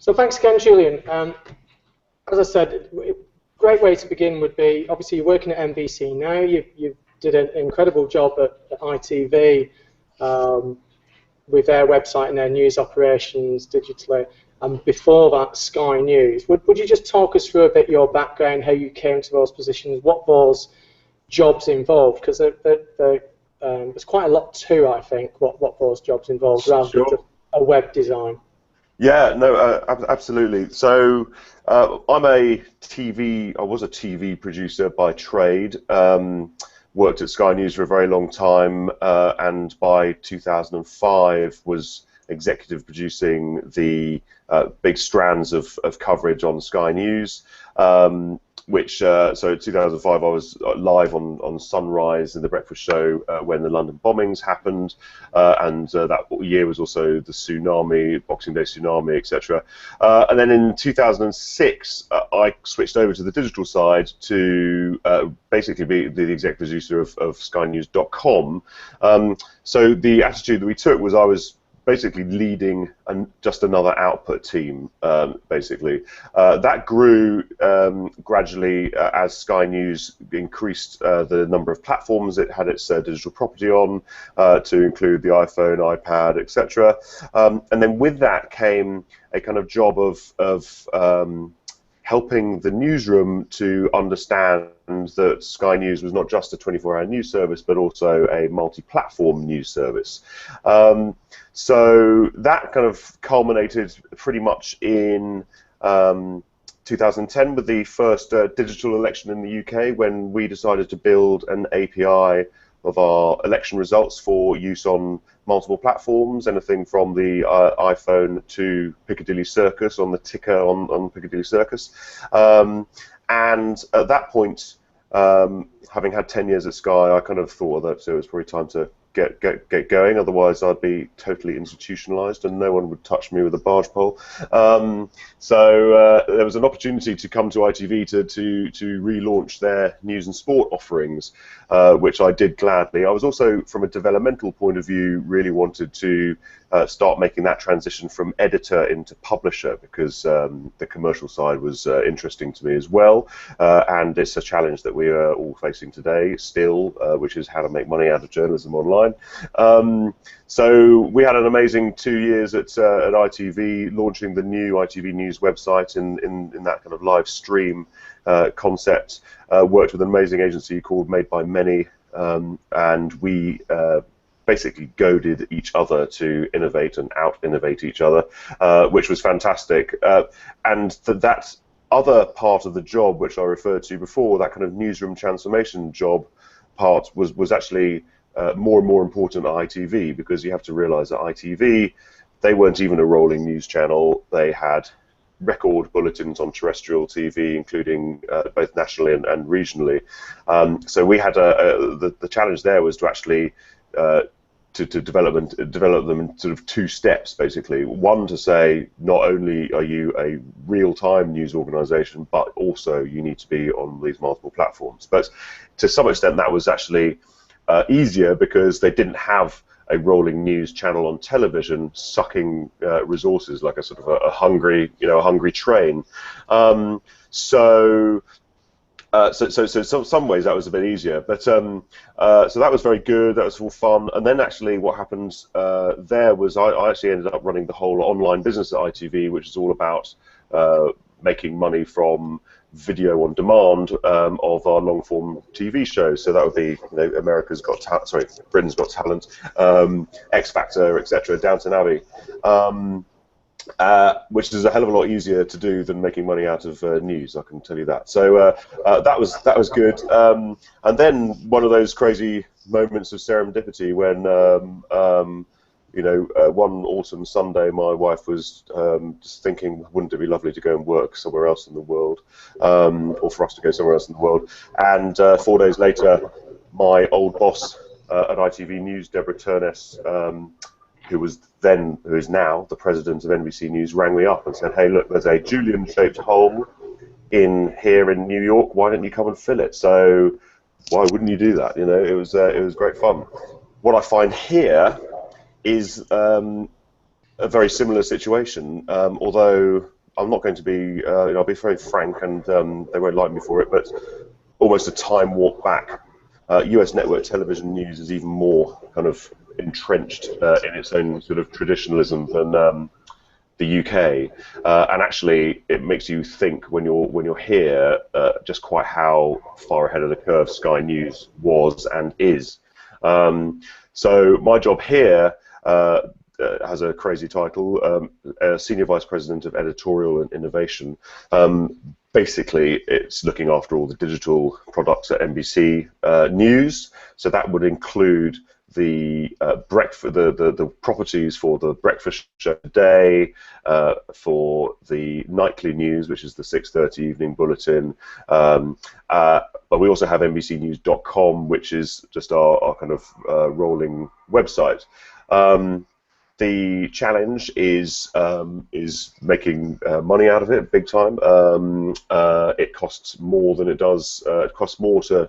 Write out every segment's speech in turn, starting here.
So thanks again, Julian. As I said, a great way to begin would be, obviously you're working at NBC now, you did an incredible job at ITV with their website and their news operations digitally, and before that Sky News. Would you just talk us through a bit your background, how you came to those positions, what those jobs involved, because there's quite a lot to, I think, what those jobs involved, rather than just a web design. Yeah, no, absolutely. So I was a TV producer by trade, worked at Sky News for a very long time, and by 2005 was executive producing the big strands of coverage on Sky News, so in 2005 I was live on Sunrise in the breakfast show when the London bombings happened, and that year was also the tsunami, Boxing Day tsunami, etc. And then in 2006 I switched over to the digital side to basically be the executive producer of SkyNews.com. So the attitude that we took was I was basically leading just another output team, basically. That grew gradually as Sky News increased the number of platforms it had its digital property on, to include the iPhone, iPad, etc. And then with that came a kind of job of helping the newsroom to understand that Sky News was not just a 24-hour news service, but also a multi-platform news service. So that kind of culminated pretty much in 2010 with the first digital election in the UK, when we decided to build an API of our election results for use on multiple platforms, anything from the iPhone to Piccadilly Circus on the ticker on Piccadilly Circus. And at that point, having had 10 years at Sky, I kind of thought that it was probably time to get going, otherwise I'd be totally institutionalized and no one would touch me with a barge pole. So there was an opportunity to come to ITV to relaunch their news and sport offerings, which I did gladly. I was also, from a developmental point of view, really wanted to start making that transition from editor into publisher, because the commercial side was interesting to me as well, and it's a challenge that we are all facing today still, which is how to make money out of journalism online. So we had an amazing 2 years at ITV, launching the new ITV News website in that kind of live stream concept. Worked with an amazing agency called Made by Many, and we basically goaded each other to innovate and out-innovate each other, which was fantastic. And that other part of the job, which I referred to before, that kind of newsroom transformation job part, was actually more and more important at ITV, because you have to realise that ITV, they weren't even a rolling news channel. They had record bulletins on terrestrial TV, including both nationally and regionally. So we had the challenge there was to actually to develop them in sort of two steps, basically. One, to say not only are you a real-time news organisation, but also you need to be on these multiple platforms. But to some extent, that was actually easier because they didn't have a rolling news channel on television sucking resources like a sort of a hungry train. So some ways that was a bit easier, but so that was very good. That was all fun. And then actually, what happened there was I actually ended up running the whole online business at ITV, which is all about making money from video on demand of our long-form TV shows. So that would be, Britain's Got Talent, X Factor, etc., Downton Abbey. Which is a hell of a lot easier to do than making money out of news, I can tell you that. So that was good. And then one of those crazy moments of serendipity when, one autumn Sunday, my wife was just thinking, wouldn't it be lovely to go and work somewhere else in the world, or for us to go somewhere else in the world? And 4 days later, my old boss at ITV News, Deborah Turness, who is now the president of NBC News, rang me up and said, "Hey, look, there's a Julian-shaped hole here in New York. Why don't you come and fill it?" So why wouldn't you do that? It was great fun. What I find here is a very similar situation, although I'm not going to be, I'll be very frank, and they won't like me for it, but almost a time warp back. US network television news is even more kind of entrenched in its own sort of traditionalism than the UK, and actually it makes you think when you're here just quite how far ahead of the curve Sky News was and is. So my job here has a crazy title, Senior Vice President of Editorial and Innovation. Basically, it's looking after all the digital products at NBC News. So that would include the the properties for the breakfast show today, for the nightly news, which is the 6:30 evening bulletin. But we also have NBCnews.com, which is just our kind of rolling website. The challenge is making money out of it big time. It costs more than it does. It costs more to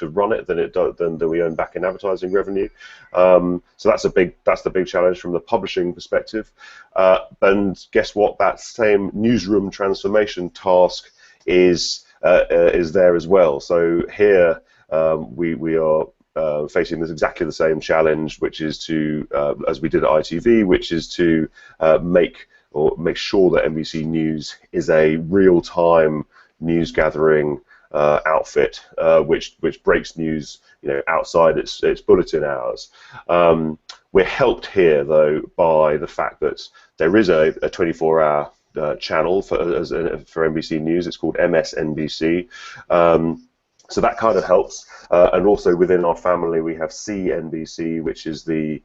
run it than we earn back in advertising revenue. So that's the big challenge from the publishing perspective. And guess what? That same newsroom transformation task is there as well. So here we are facing exactly the same challenge, which is to, as we did at ITV, which is to make sure that NBC News is a real-time news gathering outfit, which breaks news, outside its bulletin hours. We're helped here though by the fact that there is a 24-hour channel for NBC News. It's called MSNBC. So that kind of helps, and also within our family we have CNBC, which is the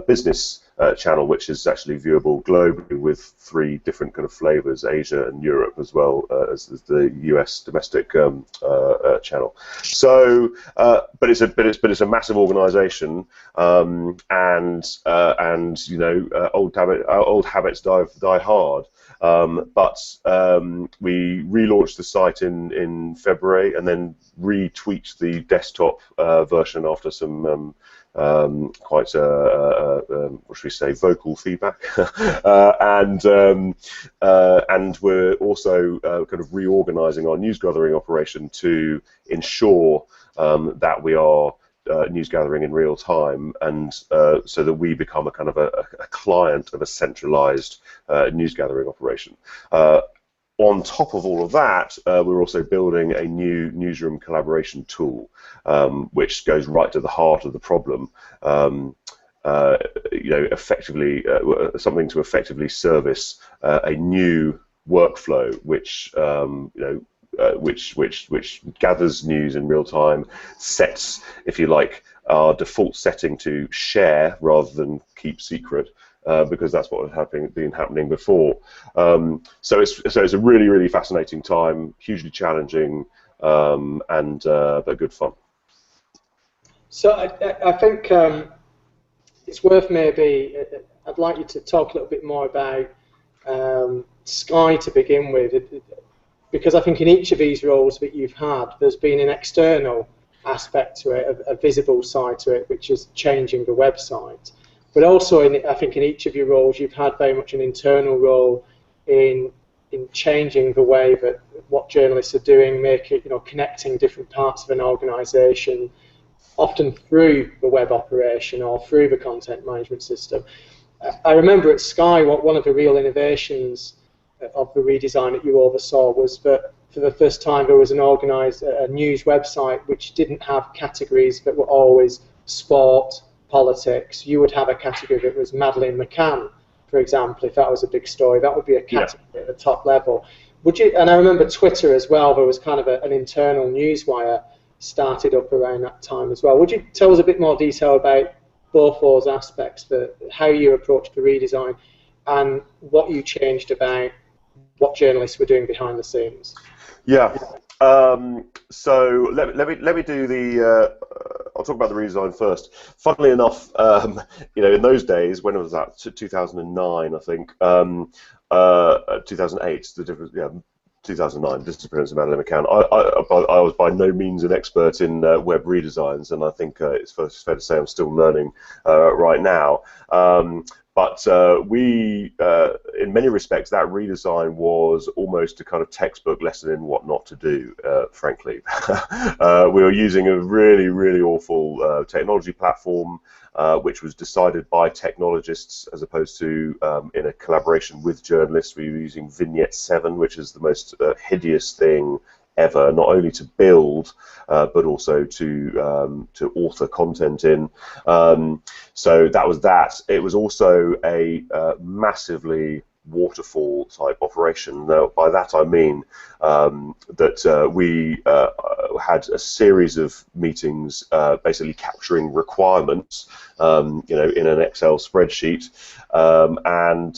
business channel, which is actually viewable globally with 3 different kind of flavors, Asia and Europe, as well as the US domestic channel. So, but it's a massive organisation, and old habits die hard. But we relaunched the site in February, and then retweaked the desktop version after some quite what should we say, vocal feedback. And we're also kind of reorganising our news gathering operation to ensure that we are news gathering in real time, and so that we become a kind of a client of a centralised news gathering operation. On top of all of that, we're also building a new newsroom collaboration tool, which goes right to the heart of the problem. Effectively something to effectively service a new workflow, which which gathers news in real time, sets, if you like, our default setting to share rather than keep secret, because that's what had been happening before. So it's a really fascinating time, hugely challenging, and but good fun. So I think it's worth maybe, I'd like you to talk a little bit more about Sky to begin with, because I think in each of these roles that you've had, there's been an external aspect to it, a visible side to it, which is changing the website. But also, I think in each of your roles, you've had very much an internal role in changing the way that what journalists are doing, connecting different parts of an organisation, often through the web operation or through the content management system. I remember at Sky, one of the real innovations of the redesign that you oversaw was that for the first time there was a news website which didn't have categories that were always sport, politics. You would have a category that was Madeleine McCann, for example. If that was a big story, that would be a category at the top level. And I remember Twitter as well, there was kind of an internal newswire started up around that time as well. Would you tell us a bit more detail about both those aspects, how you approached the redesign and what you changed about what journalists were doing behind the scenes? Yeah. So let me do the. I'll talk about the redesign first. Funnily enough, in those days, when it was that 2009, I think, 2008, the difference, 2009, Disappearance of Madeleine McCann. I was by no means an expert in web redesigns, and I think it's fair to say I'm still learning right now. But we, in many respects, that redesign was almost a kind of textbook lesson in what not to do, frankly. We were using a really, really awful technology platform, which was decided by technologists as opposed to in a collaboration with journalists. We were using Vignette 7, which is the most hideous thing ever, not only to build but also to author content in. So that was that. It was also a massively waterfall type operation. Now, by that I mean that we had a series of meetings basically capturing requirements, in an Excel spreadsheet, and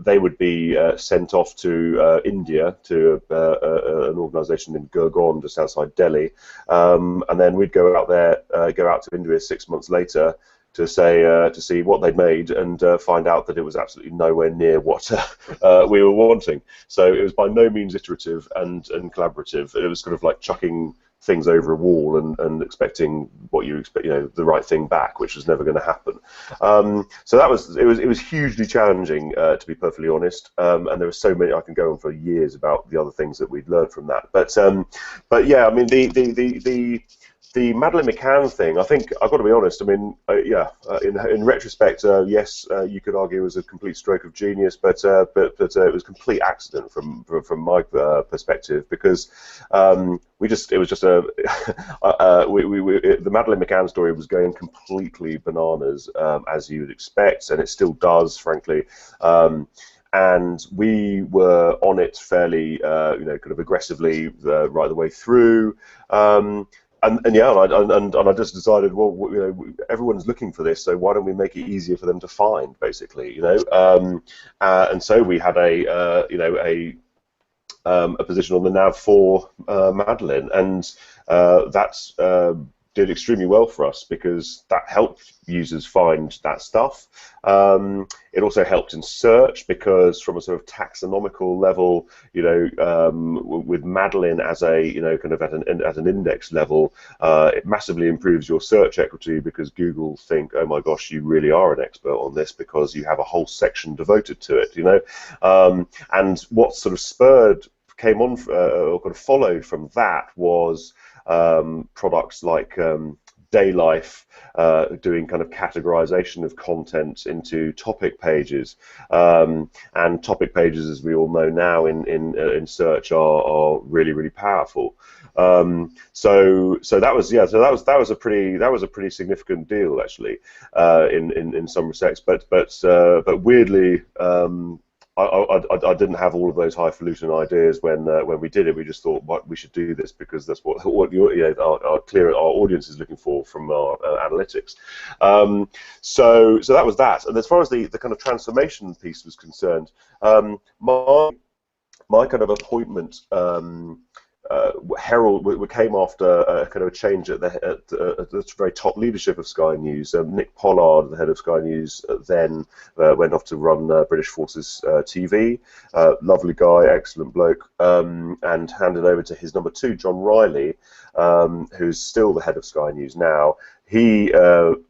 they would be sent off to India to an organisation in Gurgaon, just outside Delhi, and then we'd go out there, go out to India 6 months later to see what they'd made, and find out that it was absolutely nowhere near what we were wanting. So it was by no means iterative and collaborative. It was kind of like chucking things over a wall and expecting what you expect, the right thing back, which was never going to happen. So it was hugely challenging, to be perfectly honest. And there were so many, I can go on for years about the other things that we'd learned from that. But yeah, I mean the Madeleine McCann thing, I think I've got to be honest. I mean, in retrospect, yes, you could argue it was a complete stroke of genius, but it was complete accident from my perspective, because the Madeleine McCann story was going completely bananas, as you would expect, and it still does, frankly. And we were on it fairly, kind of aggressively right the way through. And I just decided, well, everyone's looking for this, so why don't we make it easier for them to find, basically, and so we had a position on the nav for Madeleine, and that's did extremely well for us, because that helped users find that stuff. It also helped in search, because from a sort of taxonomical level, with Madeleine as a kind of at an index level, it massively improves your search equity, because Google think, oh my gosh, you really are an expert on this, because you have a whole section devoted to it. And what sort of came on or kind of followed from that was products like Daylife, doing kind of categorization of content into topic pages, and topic pages, as we all know now, in search are really, really powerful. So that was a pretty significant deal, actually, in some respects, but weirdly, I didn't have all of those highfalutin ideas when we did it. We just thought, we should do this because that's what our audience is looking for from our analytics. So that was that. And as far as the kind of transformation piece was concerned, my kind of appointment came after a kind of a change at the very top leadership of Sky News. Nick Pollard, the head of Sky News, then went off to run British Forces TV. Lovely guy, excellent bloke, and handed over to his number 2, John Riley, who's still the head of Sky News now. He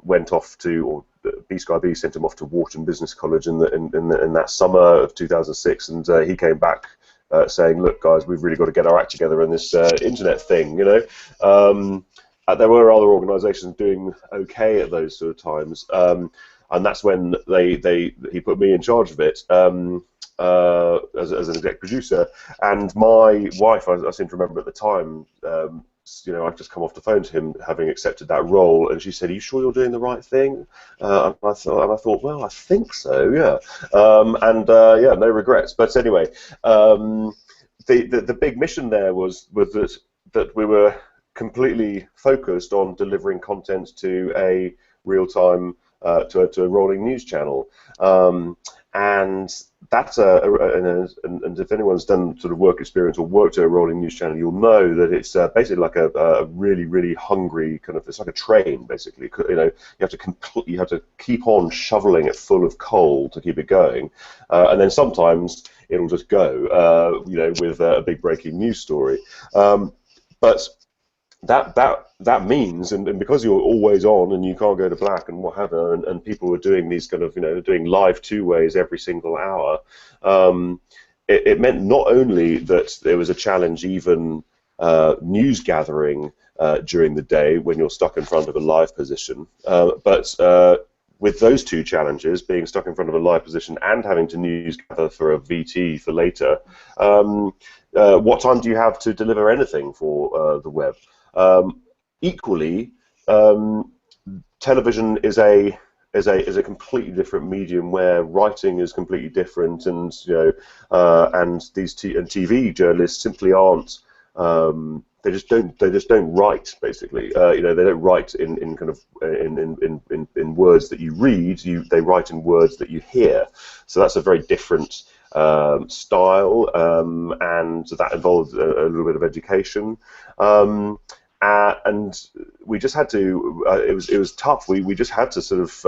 went off to, or BSkyB sent him off to Wharton Business College in that summer of 2006, and he came back saying, look, guys, we've really got to get our act together in this internet thing, There were other organisations doing okay at those sort of times, and that's when he put me in charge of it as an exec producer. And my wife, I seem to remember at the time, I'd just come off the phone to him, having accepted that role, and she said, "Are you sure you're doing the right thing?" And I thought, well, I think so, yeah. No regrets. But anyway, the big mission there was that we were completely focused on delivering content to a real-time to a rolling news channel, and that's and if anyone's done sort of work experience or worked at a rolling news channel, you'll know that it's basically like a really, really hungry kind of, it's like a train, basically. You have to keep on shoveling it full of coal to keep it going, and then sometimes it'll just go, with a big breaking news story. But that means, and because you're always on and you can't go to black and what have you, and people are doing these kind of, doing live two-ways every single hour, it meant not only that there was a challenge even news gathering during the day when you're stuck in front of a live position, but with those two challenges, being stuck in front of a live position and having to news gather for a VT for later, what time do you have to deliver anything for the web? Equally, television is a completely different medium where writing is completely different, and and these TV journalists simply aren't. They just don't write, basically. They don't write in kind of in words that you read. They write in words that you hear. So that's a very different style, and that involves a little bit of education. And we just had to. It was tough. We just had to sort of.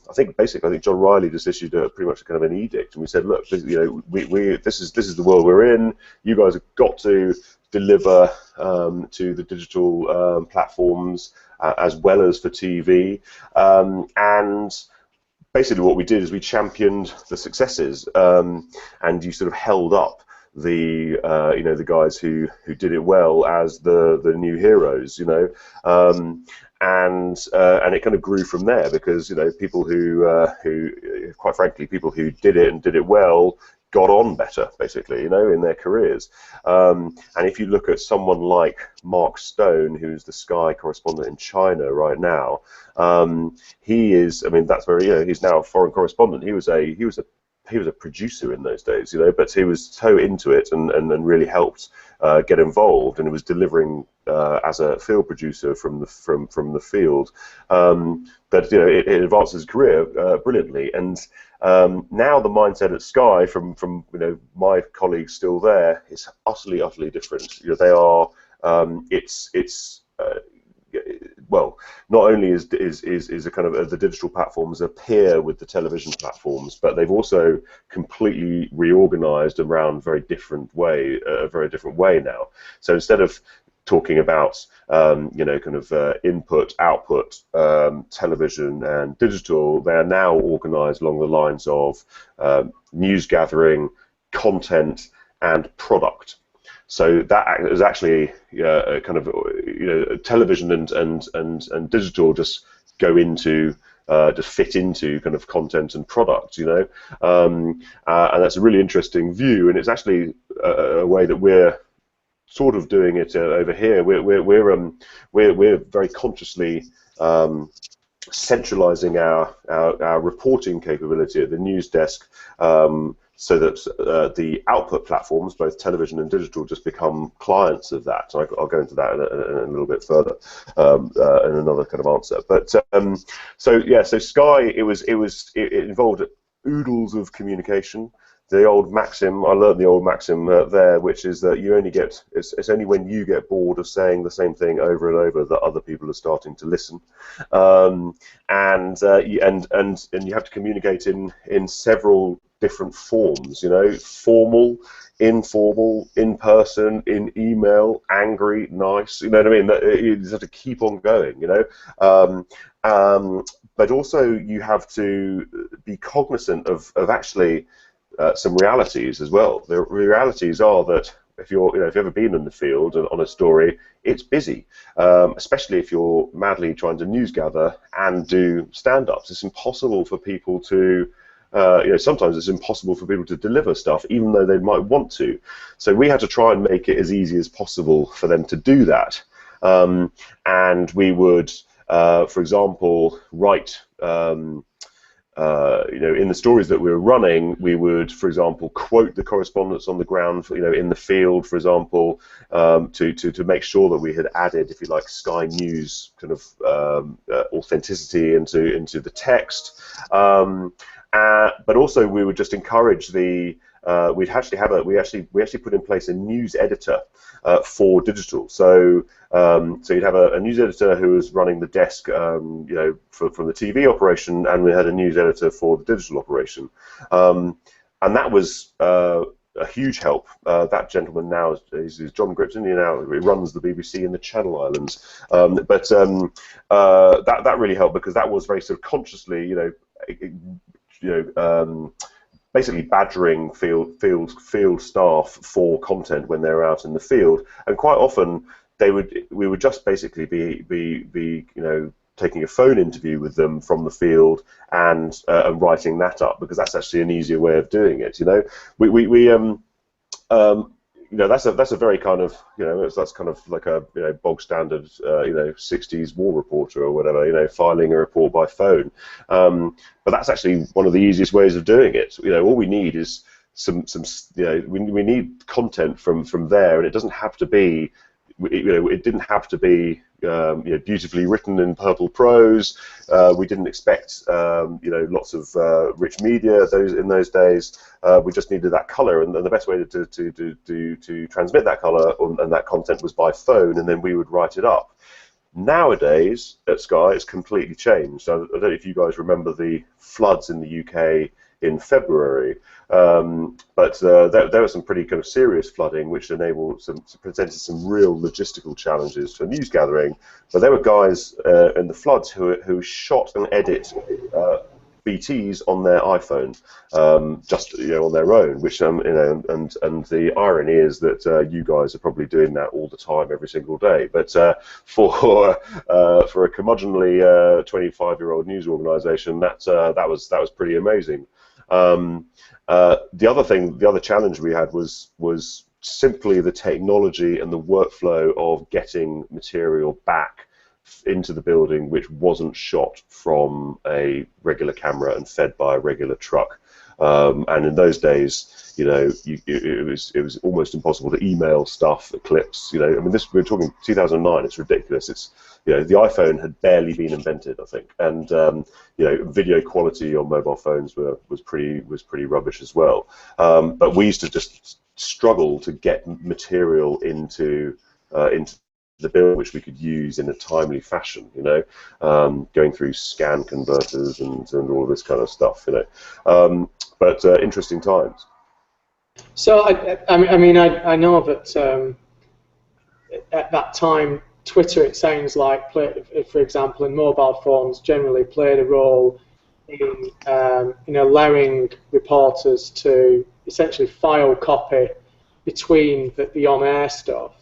I think John Riley just issued pretty much kind of an edict, and we said, look, this is the world we're in. You guys have got to deliver to the digital platforms as well as for TV, and basically what we did is we championed the successes, and you sort of held up the the guys who did it well as the new heroes, and it kind of grew from there, because people who quite frankly, people who did it and did it well got on better, basically, in their careers. And if you look at someone like Mark Stone, who's the Sky correspondent in China right now, he is. I mean, that's very. He's now a foreign correspondent. He was a producer in those days, but he was so into it and really helped get involved, and he was delivering as a field producer from the field. But it advanced his career brilliantly. And now the mindset at Sky from my colleagues still there is utterly different. They are. Well, not only is a kind of the digital platforms a peer with the television platforms, but they've also completely reorganized around a very different way now. So instead of talking about kind of input, output, television and digital, they are now organized along the lines of news gathering, content, and product. So that is actually kind of television and digital just go into just fit into kind of content and product, and that's a really interesting view, and it's actually a way that we're sort of doing it over here. We're very consciously centralizing our reporting capability at the news desk, so that the output platforms, both television and digital, just become clients of that. So I'll go into that in a little bit further in another kind of answer. But so Sky, it involved oodles of communication. The old maxim, I learned the old maxim there, which is that you only get, it's only when you get bored of saying the same thing over and over that other people are starting to listen, and you have to communicate in several different forms, formal, informal, in person, in email, angry, nice, you know what I mean? You just have to keep on going, but also you have to be cognizant of actually some realities as well. The realities are that if you've ever been in the field and on a story, it's busy, especially if you're madly trying to news gather and do stand-ups. It's impossible for people to, sometimes it's impossible for people to deliver stuff, even though they might want to. So we had to try and make it as easy as possible for them to do that. And we would, for example, write. In the stories that we were running, we would, for example, quote the correspondents on the ground, in the field, for example, to make sure that we had added, if you like, Sky News kind of authenticity into the text. But also, we would just encourage the. We actually put in place a news editor for digital. So you'd have a news editor who was running the desk, from the TV operation, and we had a news editor for the digital operation. And that was a huge help. That gentleman now is John Gripton. He now runs the BBC in the Channel Islands. That really helped, because that was very sort of consciously, basically badgering field staff for content when they're out in the field, and quite often we would just basically be taking a phone interview with them from the field and writing that up, because that's actually an easier way of doing it. That's a very kind of that's kind of like a bog standard 60s war reporter or whatever, filing a report by phone. But that's actually one of the easiest ways of doing it. All we need is we need content from there, and it doesn't have to be. It didn't have to be beautifully written in purple prose. We didn't expect lots of rich media in those days. We just needed that colour, and the best way to transmit that colour and that content was by phone, and then we would write it up. Nowadays at Sky, it's completely changed. I don't know if you guys remember the floods in the UK in February, but there was some pretty kind of serious flooding, which presented some real logistical challenges for news gathering. But there were guys in the floods who shot and edit BTs on their iPhone, just on their own. Which and the irony is that you guys are probably doing that all the time, every single day. But for a curmudgeonly 25-year-old news organisation, that was pretty amazing. The other challenge we had was simply the technology and the workflow of getting material back into the building which wasn't shot from a regular camera and fed by a regular truck. And in those days, it was almost impossible to email stuff, clips. We're talking 2009. It's ridiculous. It's the iPhone had barely been invented, I think, and video quality on mobile phones was pretty rubbish as well. But we used to just struggle to get material into the build which we could use in a timely fashion, going through scan converters and all of this kind of stuff, but interesting times. So I know that at that time Twitter, it sounds like, for example, in mobile phones generally played a role in allowing reporters to essentially file copy between the on-air stuff.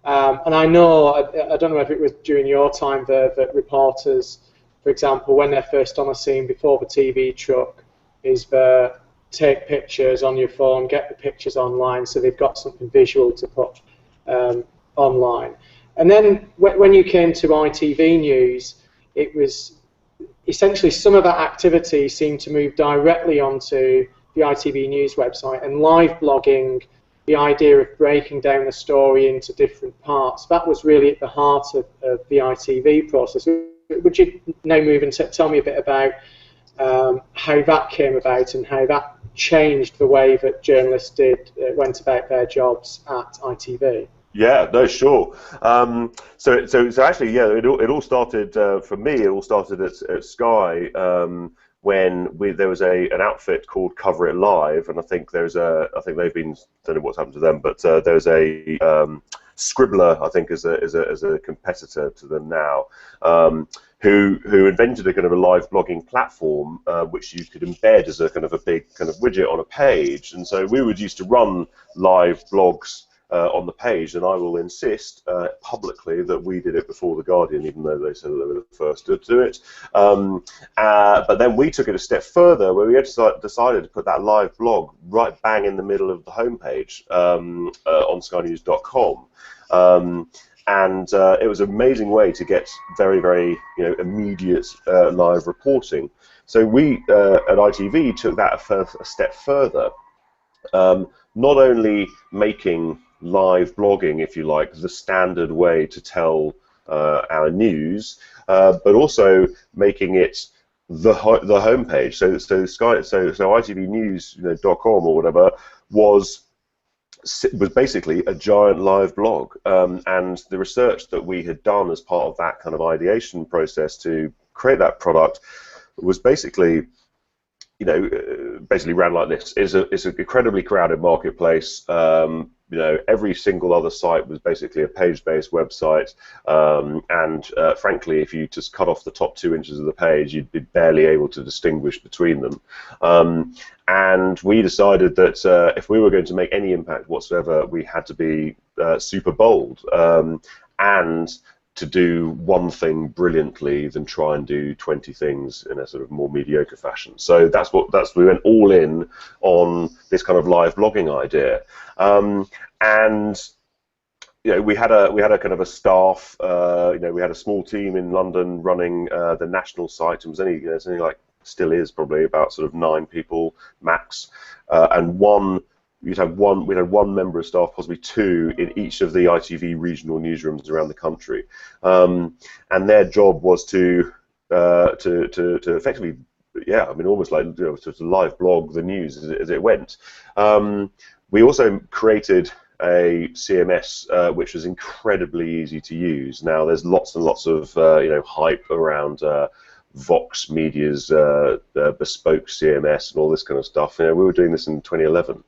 And I know, I don't know if it was during your time there, that reporters, for example, when they're first on a scene before the TV truck, is take pictures on your phone, get the pictures online, so they've got something visual to put online. And then when you came to ITV News, it was essentially some of that activity seemed to move directly onto the ITV News website, and live blogging, the idea of breaking down the story into different parts, that was really at the heart of the ITV process. Would you now move and tell me a bit about how that came about and how that changed the way that journalists went about their jobs at ITV? Yeah, no, sure. So actually, yeah, it all started for me. It all started at Sky when there was an outfit called Cover It Live, and I think they've been, don't know what's happened to them, but there's a Scribbler, I think, as a competitor to them now, who invented a kind of a live blogging platform which you could embed as a kind of a big kind of widget on a page, and so we would used to run live blogs on the page, and I will insist publicly that we did it before The Guardian, even though they said that they were the first to do it. But then we took it a step further, where we decided to put that live blog right bang in the middle of the homepage on SkyNews.com. And it was an amazing way to get very, very immediate live reporting. So we at ITV took that a step further, not only making live blogging, if you like, the standard way to tell our news, but also making it the homepage. So ITVnews.com or whatever was basically a giant live blog, and the research that we had done as part of that kind of ideation process to create that product was basically basically ran like this. It's an incredibly crowded marketplace. Every single other site was basically a page-based website, and frankly, if you just cut off the top 2 inches of the page, you'd be barely able to distinguish between them. And we decided that if we were going to make any impact whatsoever, we had to be super bold, and to do one thing brilliantly than try and do 20 things in a sort of more mediocre fashion. So we went all in on this kind of live blogging idea, and we had a kind of a staff. We had a small team in London running the national site. It was only like, still is probably about sort of 9 people max, and we'd had one member of staff, possibly 2, in each of the ITV regional newsrooms around the country, and their job was to effectively, almost like to live blog the news as it went. We also created a CMS which was incredibly easy to use. Now there's lots and lots of hype around Vox Media's bespoke CMS and all this kind of stuff. We were doing this in 2011.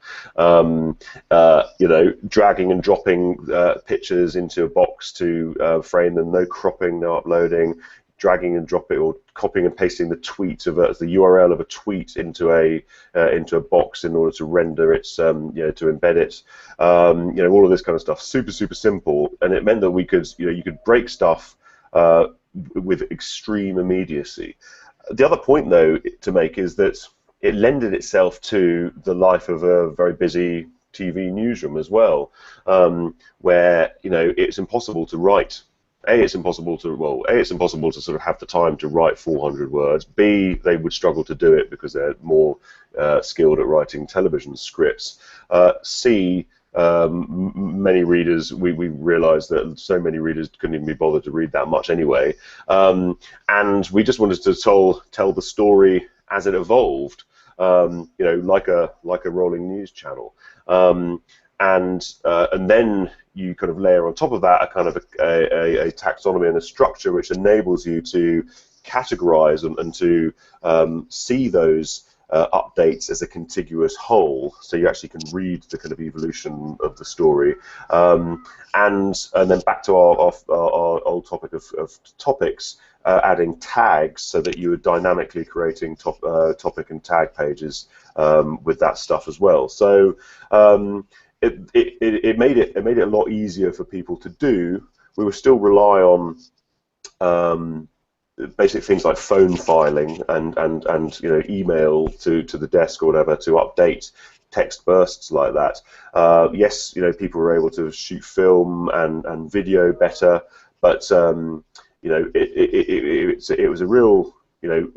Dragging and dropping pictures into a box to frame them, no cropping, no uploading, dragging and dropping or copying and pasting the tweet of the URL of a tweet into a box in order to render it, to embed it. All of this kind of stuff. Super simple, and it meant that we could, you could break stuff with extreme immediacy. The other point, though, to make is that it lended itself to the life of a very busy TV newsroom as well, where it's impossible to write. It's impossible to sort of have the time to write 400 words. B, they would struggle to do it because they're more skilled at writing television scripts. C, many readers, we realised that so many readers couldn't even be bothered to read that much anyway, and we just wanted to tell the story as it evolved, like a rolling news channel, and then you kind of layer on top of that a kind of a taxonomy and a structure which enables you to categorize and to see those updates as a contiguous whole, so you actually can read the kind of evolution of the story, and then back to our old topic of topics, adding tags so that you were dynamically creating topic and tag pages with that stuff as well. So it made it a lot easier for people to do. We would still rely on basic things like phone filing and email to the desk or whatever to update text bursts like that. Yes, people were able to shoot film and video better, but it was a real,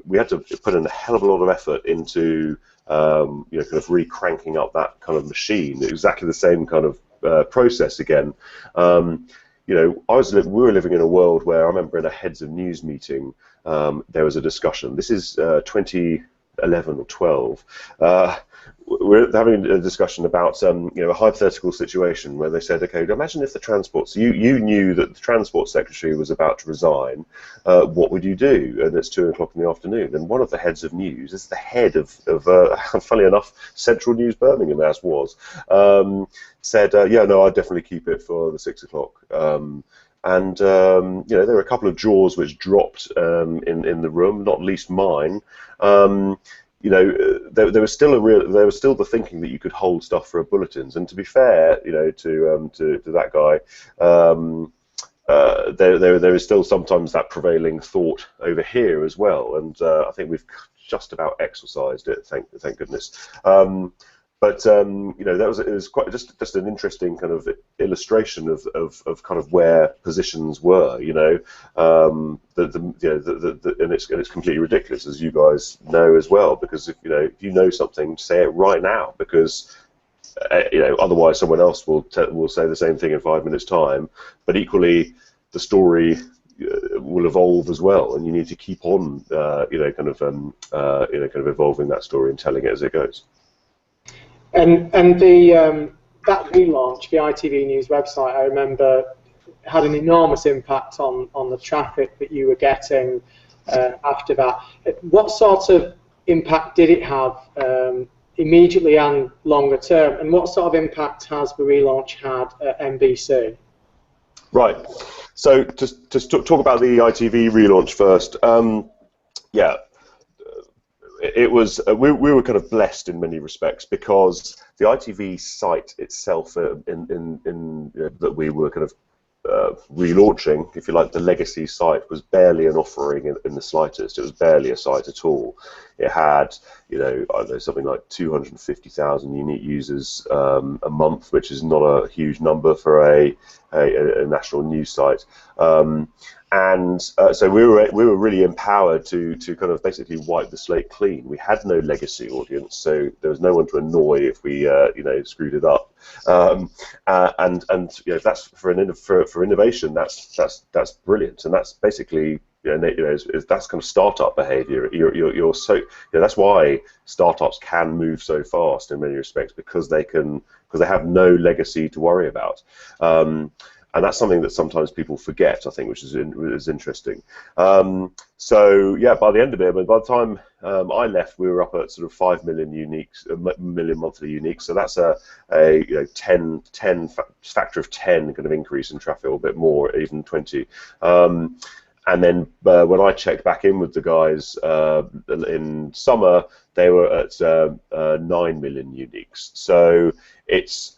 we had to put in a hell of a lot of effort into kind of re-cranking up that kind of machine. Exactly the same kind of process again. We were living in a world where I remember in a heads of news meeting, there was a discussion. This is 2011 or 12. We're having a discussion about a hypothetical situation where they said, okay, imagine if the transport, you knew that the transport secretary was about to resign, what would you do? And it's 2 o'clock in the afternoon, and one of the heads of news is the head of funnily enough, Central News Birmingham, as was, said, yeah, no, I'd definitely keep it for the 6 o'clock. And there were a couple of jaws which dropped in the room, not least mine. There was still the thinking that you could hold stuff for bulletins. And to be fair, to that guy, there is still sometimes that prevailing thought over here as well. And I think we've just about exorcised it, thank goodness. But it was quite just an interesting kind of illustration of kind of where positions were, and it's completely ridiculous, as you guys know as well, because if you know something, say it right now, because otherwise someone else will say the same thing in 5 minutes' time. But equally, the story will evolve as well, and you need to keep on, kind of evolving that story and telling it as it goes. And that relaunch, the ITV News website, I remember had an enormous impact on the traffic that you were getting after that. What sort of impact did it have immediately and longer term, and what sort of impact has the relaunch had at NBC? Right. So to talk about the ITV relaunch first, yeah, it was we were kind of blessed in many respects because the ITV site itself, that we were kind of relaunching, if you like, the legacy site was barely an offering in the slightest. It was barely a site at all. It had, I don't know, something like 250,000 unique users a month, which is not a huge number for a national news site. So we were really empowered to kind of basically wipe the slate clean. We had no legacy audience, so there was no one to annoy if we screwed it up. That's for innovation. That's brilliant, and that's basically that's kind of startup behavior. You're so that's why startups can move so fast in many respects, because they have no legacy to worry about. And that's something that sometimes people forget, I think, which is interesting. So yeah, by the end of it, by the time I left, we were up at sort of 5 million uniques, million monthly uniques. So that's a 10 factor of 10 kind of increase in traffic, or a bit more, even 20. And then when I checked back in with the guys in summer, they were at 9 million uniques. So it's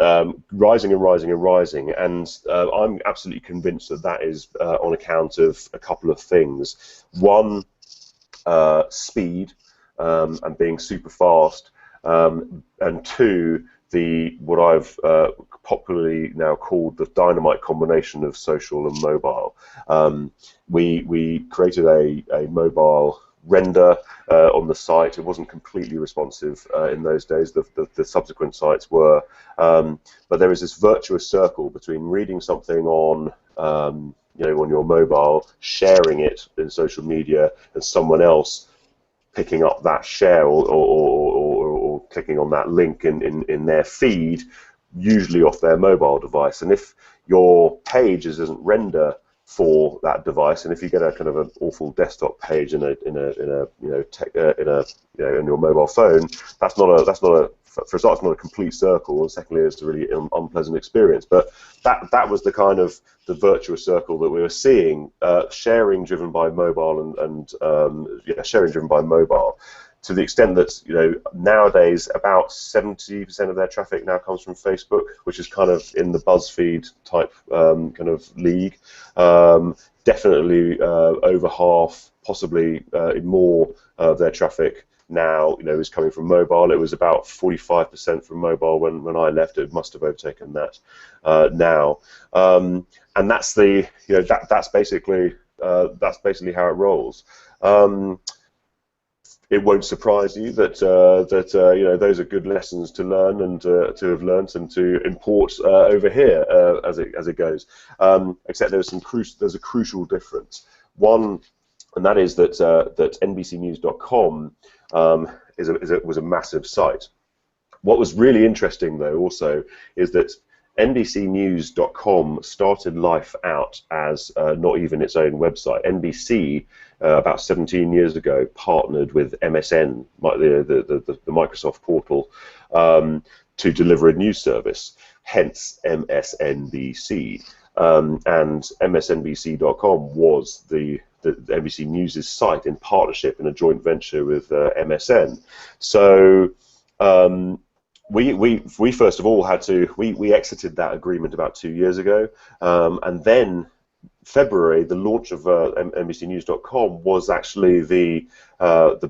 rising and rising and rising, and I'm absolutely convinced that is on account of a couple of things. One, speed and being super fast, and two, what I've popularly now called the dynamite combination of social and mobile. We created a mobile render on the site. It wasn't completely responsive in those days. The subsequent sites were, but there was this virtuous circle between reading something on on your mobile, sharing it in social media, and someone else picking up that share or clicking on that link in their feed, usually off their mobile device. And if your page doesn't render for that device, and if you get a kind of an awful desktop page in your mobile phone, that's not a for a start, it's not a complete circle, and secondly, it's a really unpleasant experience. But that was the kind of the virtuous circle that we were seeing, sharing driven by mobile and sharing driven by mobile, to the extent that nowadays about 70% of their traffic now comes from Facebook, which is kind of in the BuzzFeed type kind of league. Definitely over half, possibly more of their traffic now is coming from mobile. It was about 45% from mobile when I left. It must have overtaken that now, and that's that's basically how it rolls. It won't surprise you that those are good lessons to learn and to have learnt and to import over here as it goes. Except there's a crucial difference. One, and that is that NBCnews.com was a massive site. What was really interesting, though, also, is that NBCnews.com started life out as not even its own website. NBC, about 17 years ago, partnered with MSN, the Microsoft portal, to deliver a news service, hence MSNBC. And MSNBC.com was the NBC News' site in partnership in a joint venture with MSN. So we first of all had to we exited that agreement about 2 years ago, and then February, the launch of NBCnews.com was actually the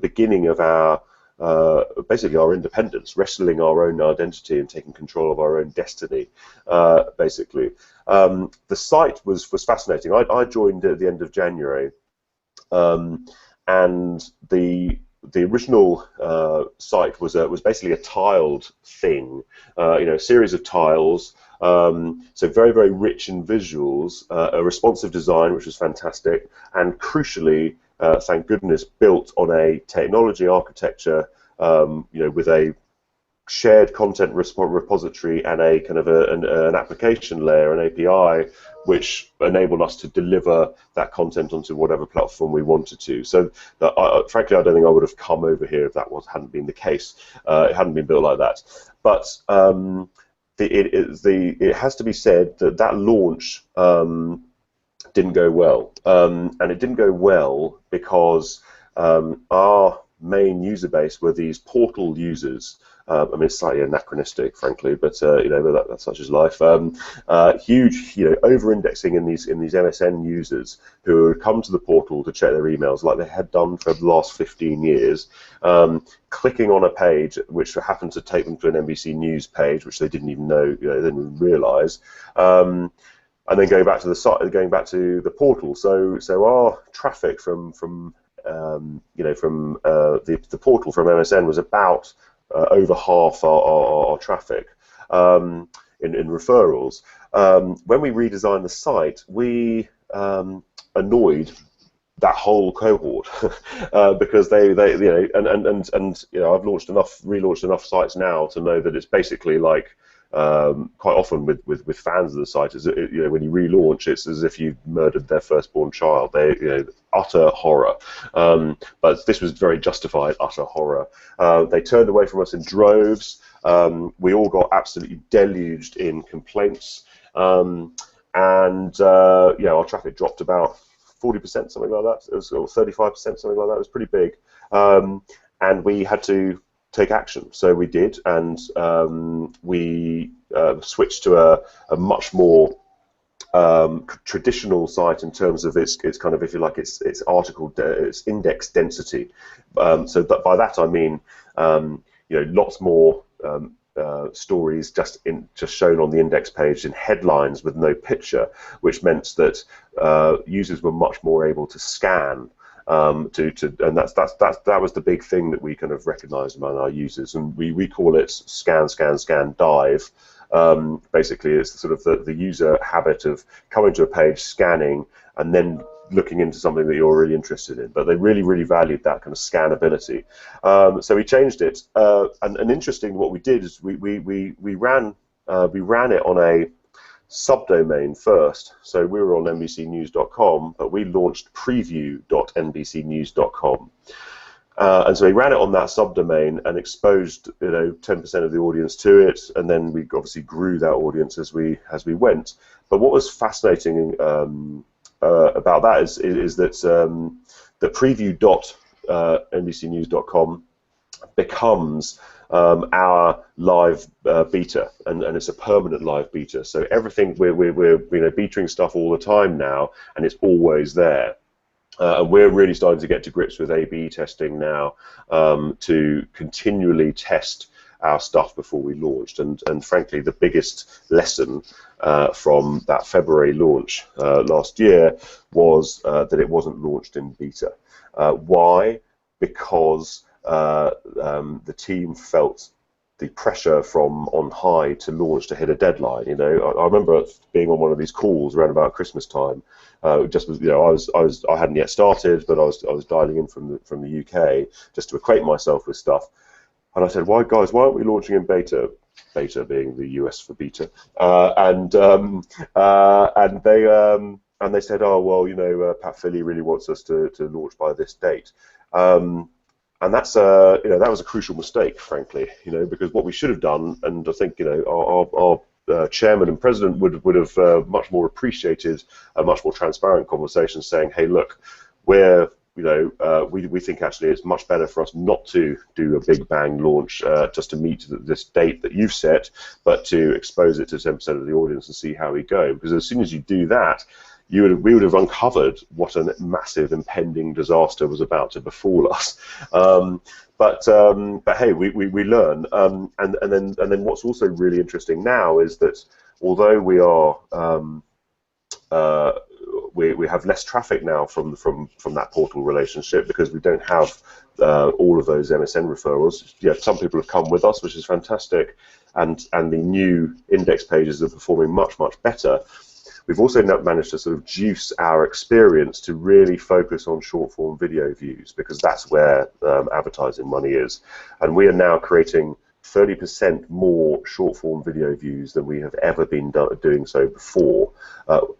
beginning of our basically our independence, wrestling our own identity and taking control of our own destiny. Basically, the site was fascinating. I joined at the end of January, and the original site was basically a tiled thing, a series of tiles. So very, very rich in visuals, a responsive design, which was fantastic, and crucially, thank goodness, built on a technology architecture, with a shared content repository and a kind of an application layer, an API, which enabled us to deliver that content onto whatever platform we wanted to. So, frankly, I don't think I would have come over here if that hadn't been the case. It hadn't been built like that. But it has to be said that that launch didn't go well, and it didn't go well because our main user base were these portal users. I mean, it's slightly anachronistic, frankly, but you know, that's such is life. Huge, you know, over-indexing in these MSN users who had come to the portal to check their emails, like they had done for the last 15 years, clicking on a page which happened to take them to an NBC News page, which they didn't even know, you know, they didn't even realise. And then going back to the site, going back to the portal. So our traffic from you know, from the portal from MSN was about over half our traffic in referrals. When we redesigned the site, we annoyed that whole cohort because they you know, and you know, I've relaunched enough sites now to know that it's basically like quite often with fans of the site, is you know, when you relaunch, it's as if you've murdered their firstborn child. They, you know, utter horror. But this was very justified utter horror. They turned away from us in droves. We all got absolutely deluged in complaints, and you know, our traffic dropped about 40%, something like that. It was, or 35%, something like that. It was pretty big, and we had to take action. So we did, and we switched to a much more traditional site in terms of its kind of, if you like, its its index density. So by that I mean, you know, lots more stories just shown on the index page in headlines with no picture, which meant that users were much more able to scan. And that was the big thing that we kind of recognised among our users, and we call it scan, scan, scan, dive. Basically, it's the sort of the user habit of coming to a page, scanning, and then looking into something that you're really interested in. But they really, really valued that kind of scannability. So we changed it, and interesting, what we did is we ran it on a subdomain first. So we were on NBCnews.com, but we launched preview.nbcnews.com. And so we ran it on that subdomain and exposed, you know, 10% of the audience to it, and then we obviously grew that audience as we went. But what was fascinating about that is that the preview.nbcnews.com becomes our live beta, and it's a permanent live beta. So everything we're you know, betaing stuff all the time now, and it's always there. And we're really starting to get to grips with A/B testing now, to continually test our stuff before we launched. And frankly, the biggest lesson from that February launch last year was that it wasn't launched in beta. Why? Because the team felt the pressure from on high to launch, to hit a deadline. You know, I remember being on one of these calls around about Christmas time. Just was, you know, I hadn't yet started, but I was dialing in from the UK just to acquaint myself with stuff. And I said, "Why, guys? Why aren't we launching in beta?" Beta being the US for beta. And they said, "Oh, well, you know, Pat Philly really wants us to launch by this date." And that's you know, that was a crucial mistake, frankly, you know, because what we should have done, and I think, you know, our chairman and president would have much more appreciated a much more transparent conversation, saying, "Hey, look, we're, you know, we think actually it's much better for us not to do a big bang launch just to meet this date that you've set, but to expose it to 10% of the audience and see how we go. Because as soon as you do that, we would have uncovered what a massive impending disaster was about to befall us." But hey, we learn, and then what's also really interesting now is that although we are we have less traffic now from that portal relationship, because we don't have all of those MSN referrals. Yeah, some people have come with us, which is fantastic, and the new index pages are performing much better. We've also now managed to sort of juice our experience to really focus on short-form video views, because that's where advertising money is. And we are now creating 30% more short-form video views than we have ever been doing so before,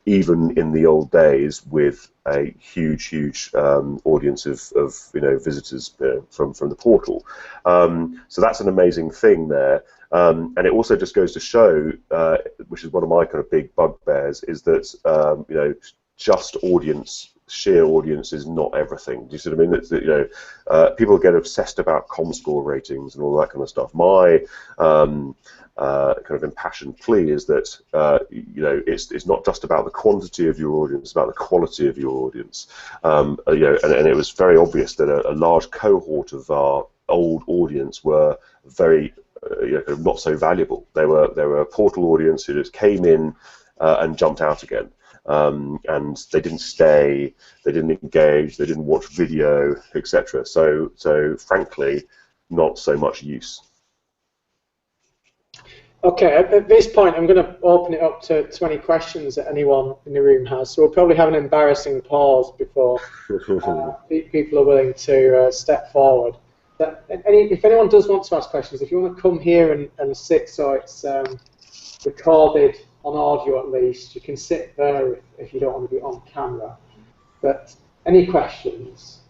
even in the old days, with a huge audience of visitors from the portal. So that's an amazing thing there. And it also just goes to show, which is one of my kind of big bugbears, is that just sheer audience is not everything. Do you see what I mean? That people get obsessed about ComScore ratings and all that kind of stuff. My kind of impassioned plea is that it's not just about the quantity of your audience, it's about the quality of your audience. And it was very obvious that a large cohort of our old audience were very not so valuable. They were a portal audience who just came in and jumped out again. And they didn't stay, they didn't engage, they didn't watch video, etc. So frankly, not so much use. Okay, at this point I'm going to open it up to 20 questions that anyone in the room has. So we'll probably have an embarrassing pause before people are willing to step forward. If anyone does want to ask questions, if you want to come here and sit so it's recorded on audio at least, you can sit there if you don't want to be on camera. But any questions?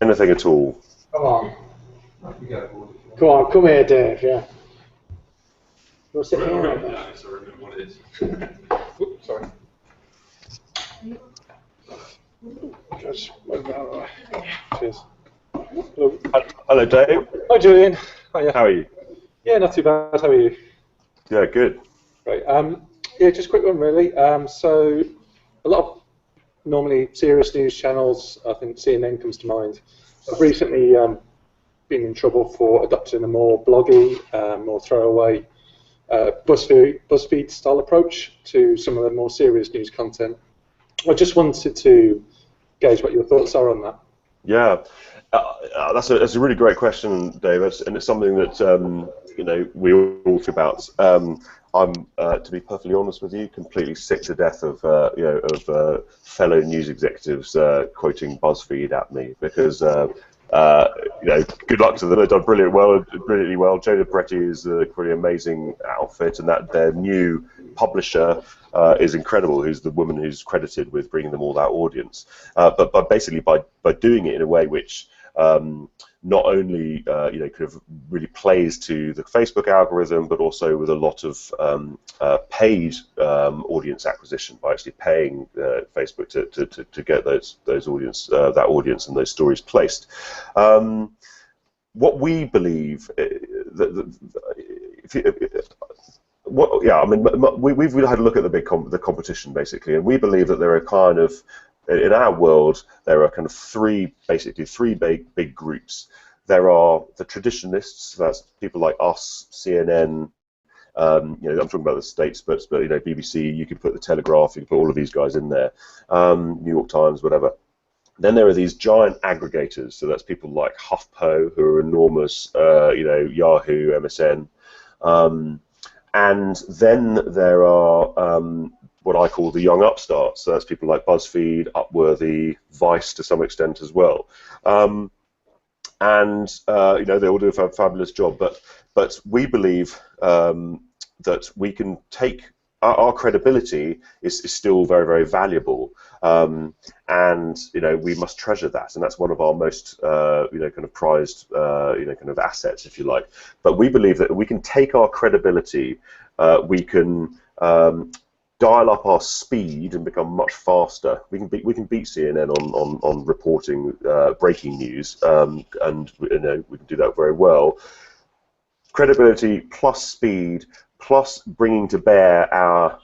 Anything at all? Come on. Come on, come here, Dave, yeah. You want to sit here? No, sorry, what it is. Oops, sorry. Just move that out of the way. Cheers. Hello. Hello, Dave. Hi, Julian. Hiya. How are you? Yeah, not too bad. How are you? Yeah, good. Great. Yeah, just a quick one, really. So, a lot of normally serious news channels, I think CNN comes to mind, have recently been in trouble for adopting a more bloggy, more throwaway BuzzFeed style approach to some of the more serious news content. I just wanted to gauge what your thoughts are on that. Yeah, that's a really great question, David, and it's something that we all think about. I'm, to be perfectly honest with you, completely sick to death of fellow news executives quoting BuzzFeed at me, because good luck to them. They've done brilliantly well. Jonah Peretti is a pretty amazing outfit, and that their new publisher is incredible, who's the woman who's credited with bringing them all that audience. But basically by doing it in a way which not only kind of really plays to the Facebook algorithm, but also with a lot of paid audience acquisition by actually paying Facebook to get those audience that audience and those stories placed. What we believe we've had a look at the competition basically, and we believe that there are kind of, in our world, there are kind of three big groups. There are the traditionalists, that's people like us, CNN, I'm talking about the States, but BBC, you could put the Telegraph, you could put all of these guys in there, New York Times, whatever. Then there are these giant aggregators, so that's people like HuffPo, who are enormous, Yahoo, MSN, and then there are what I call the young upstarts. So that's people like BuzzFeed, Upworthy, Vice to some extent as well. They all do a fabulous job. But we believe that we can take our credibility is still very, very valuable, and we must treasure that, and that's one of our most kind of prized kind of assets, if you like. But we believe that we can take our credibility, we can dial up our speed and become much faster. We can beat CNN on reporting breaking news, and we can do that very well. Credibility plus speed plus bringing to bear our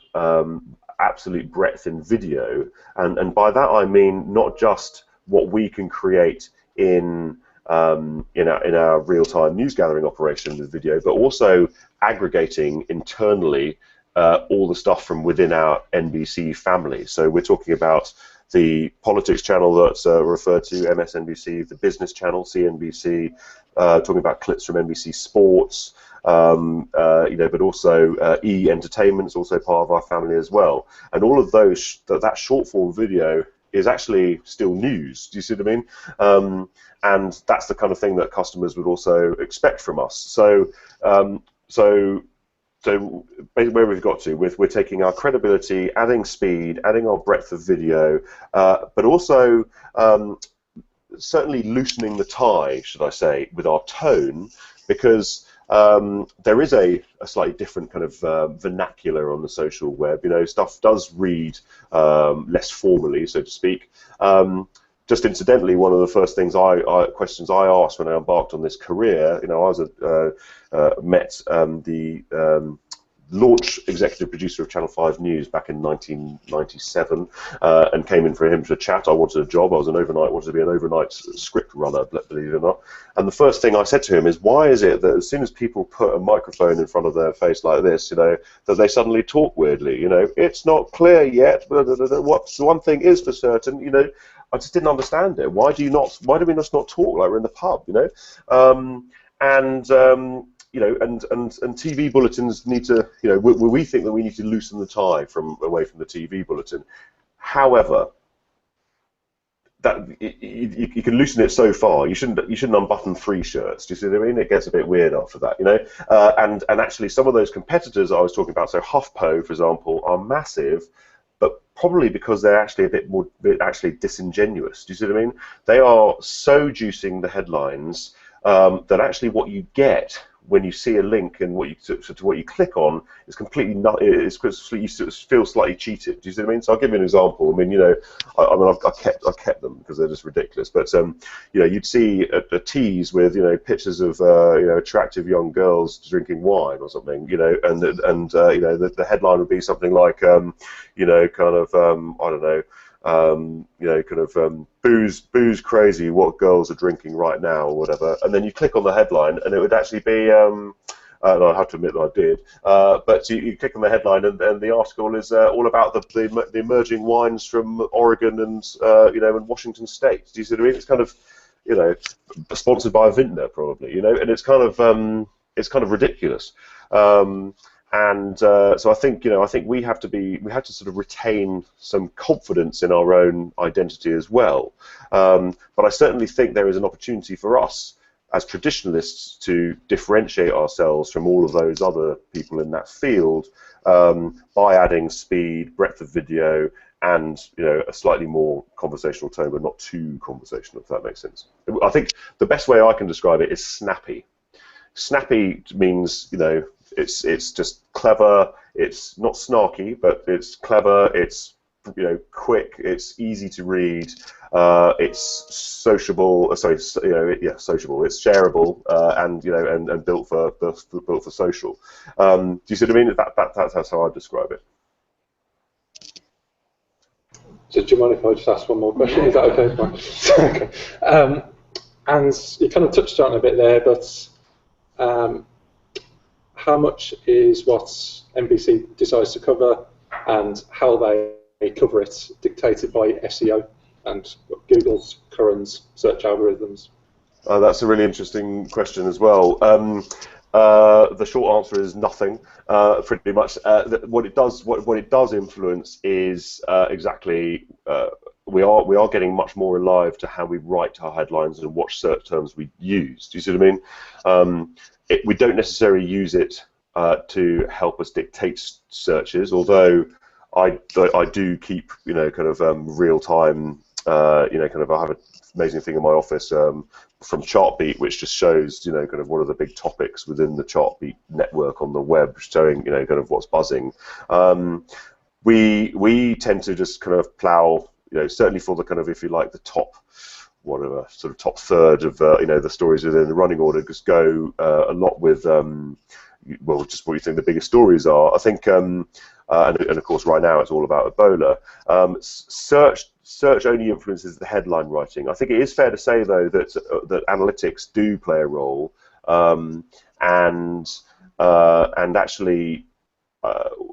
absolute breadth in video, and by that I mean not just what we can create in our real-time news gathering operation with video, but also aggregating internally all the stuff from within our NBC family. So we're talking about the politics channel that's referred to, MSNBC, the business channel, CNBC, talking about clips from NBC Sports, but also E! Entertainment is also part of our family as well. And all of those, that short form video is actually still news. Do you see what I mean? And that's the kind of thing that customers would also expect from us. So basically where we've got to, we're taking our credibility, adding speed, adding our breadth of video, but also certainly loosening the tie, should I say, with our tone, because there is a slightly different kind of vernacular on the social web. You know, stuff does read less formally, so to speak. Just incidentally, one of the first things questions I asked when I embarked on this career, you know, I was met the launch executive producer of Channel 5 News back in 1997, and came in for him to chat. I wanted a job. I was wanted to be an overnight script runner, believe it or not. And the first thing I said to him is, why is it that as soon as people put a microphone in front of their face like this, you know, that they suddenly talk weirdly? You know, it's not clear yet. What's one thing is for certain, you know. I just didn't understand it. Why do we just not talk like we're in the pub, you know? You know, and TV bulletins need to, you know, we think that we need to loosen the tie away from the TV bulletin. However, that you can loosen it so far. You shouldn't unbutton 3 shirts. Do you see what I mean? It gets a bit weird after that, you know. And actually, some of those competitors I was talking about, so HuffPo, for example, are massive, but probably because they're actually a bit more disingenuous. Do you see what I mean? They are so juicing the headlines that actually what you get when you see a link and what you click on is completely not. You feel slightly cheated. Do you see what I mean? So I'll give you an example. I mean, you know, I kept them because they're just ridiculous. But you know, you'd see a tease with, you know, pictures of you know, attractive young girls drinking wine or something. You know, and you know, the headline would be something like you know, kind of I don't know. You know, kind of booze crazy, what girls are drinking right now, or whatever, and then you click on the headline, and it would actually be, and I have to admit that I did, but you click on the headline, and the article is all about the emerging wines from Oregon and you know, and Washington State. Do you see what I mean? It's kind of, you know, sponsored by a vintner probably, you know, and it's kind of ridiculous. So I think, you know, we have to sort of retain some confidence in our own identity as well. But I certainly think there is an opportunity for us as traditionalists to differentiate ourselves from all of those other people in that field by adding speed, breadth of video, and, you know, a slightly more conversational tone, but not too conversational, if that makes sense. I think the best way I can describe it is snappy. Snappy means, you know, it's just clever. It's not snarky, but it's clever. It's, you know, quick. It's easy to read. It's sociable. Sorry, you know, yeah, sociable. It's shareable, and, you know, and built for social. Do you see what I mean? That's how I describe it. So do you mind if I just ask one more question? Is that okay? Okay. And you kind of touched on it a bit there, but how much is what NBC decides to cover and how they cover it dictated by SEO and Google's current search algorithms? That's a really interesting question as well. The short answer is nothing, pretty much. What it does influence is exactly. We are getting much more alive to how we write our headlines and what search terms we use. Do you see what I mean? We don't necessarily use it to help us dictate searches, although I do keep, you know, kind of real time. You know, kind of, I have an amazing thing in my office from Chartbeat, which just shows, you know, kind of what are the big topics within the Chartbeat network on the web, showing, you know, kind of what's buzzing. We tend to just kind of plow, you know, certainly for the kind of, if you like, the top, whatever, sort of top third of, you know, the stories within the running order, just go a lot with, well, just what you think the biggest stories are. I think, and of course, right now it's all about Ebola. Search only influences the headline writing. I think it is fair to say, though, that analytics do play a role, and actually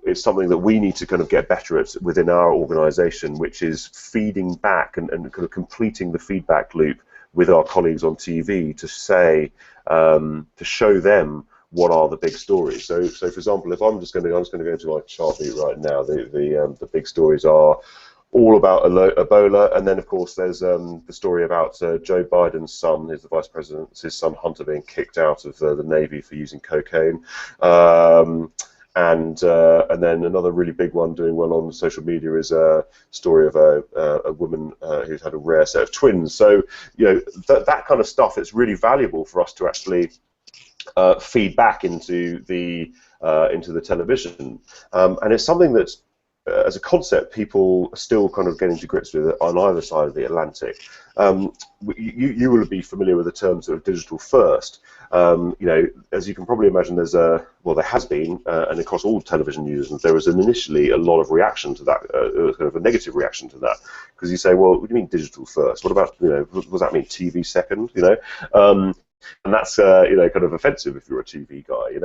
it's something that we need to kind of get better at within our organisation, which is feeding back and kind of completing the feedback loop with our colleagues on TV to say, to show them what are the big stories. So for example, if I'm just going to go into my Chartbeat right now, the big stories are, all about Ebola, and then of course there's the story about Joe Biden's son, who's the vice president, his son Hunter, being kicked out of the Navy for using cocaine. And then another really big one doing well on social media is a story of a woman who's had a rare set of twins. So that kind of stuff, it's really valuable for us to actually feed back into the television, and it's something that's as a concept people are still kind of getting to grips with it on either side of the Atlantic. You will be familiar with the term sort of digital first. As you can probably imagine, there has been, and across all television news, there was initially a lot of reaction to that, kind of a negative reaction to that, because you say, well, what do you mean digital first? What about, what does that mean, TV second? And that's kind of offensive if you're a TV guy,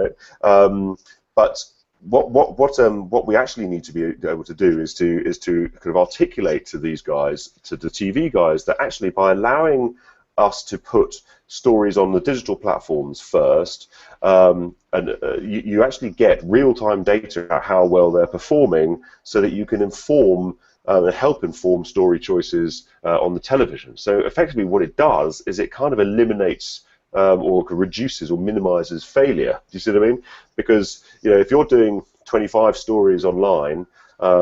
but what we actually need to be able to do is to kind of articulate to these guys, to the TV guys, that actually by allowing us to put stories on the digital platforms first, you actually get real-time data about how well they're performing, so that you can inform and help inform story choices on the television. So effectively what it does is it kind of eliminates or reduces or minimizes failure. Do you see what I mean? Because if you're doing 25 stories online,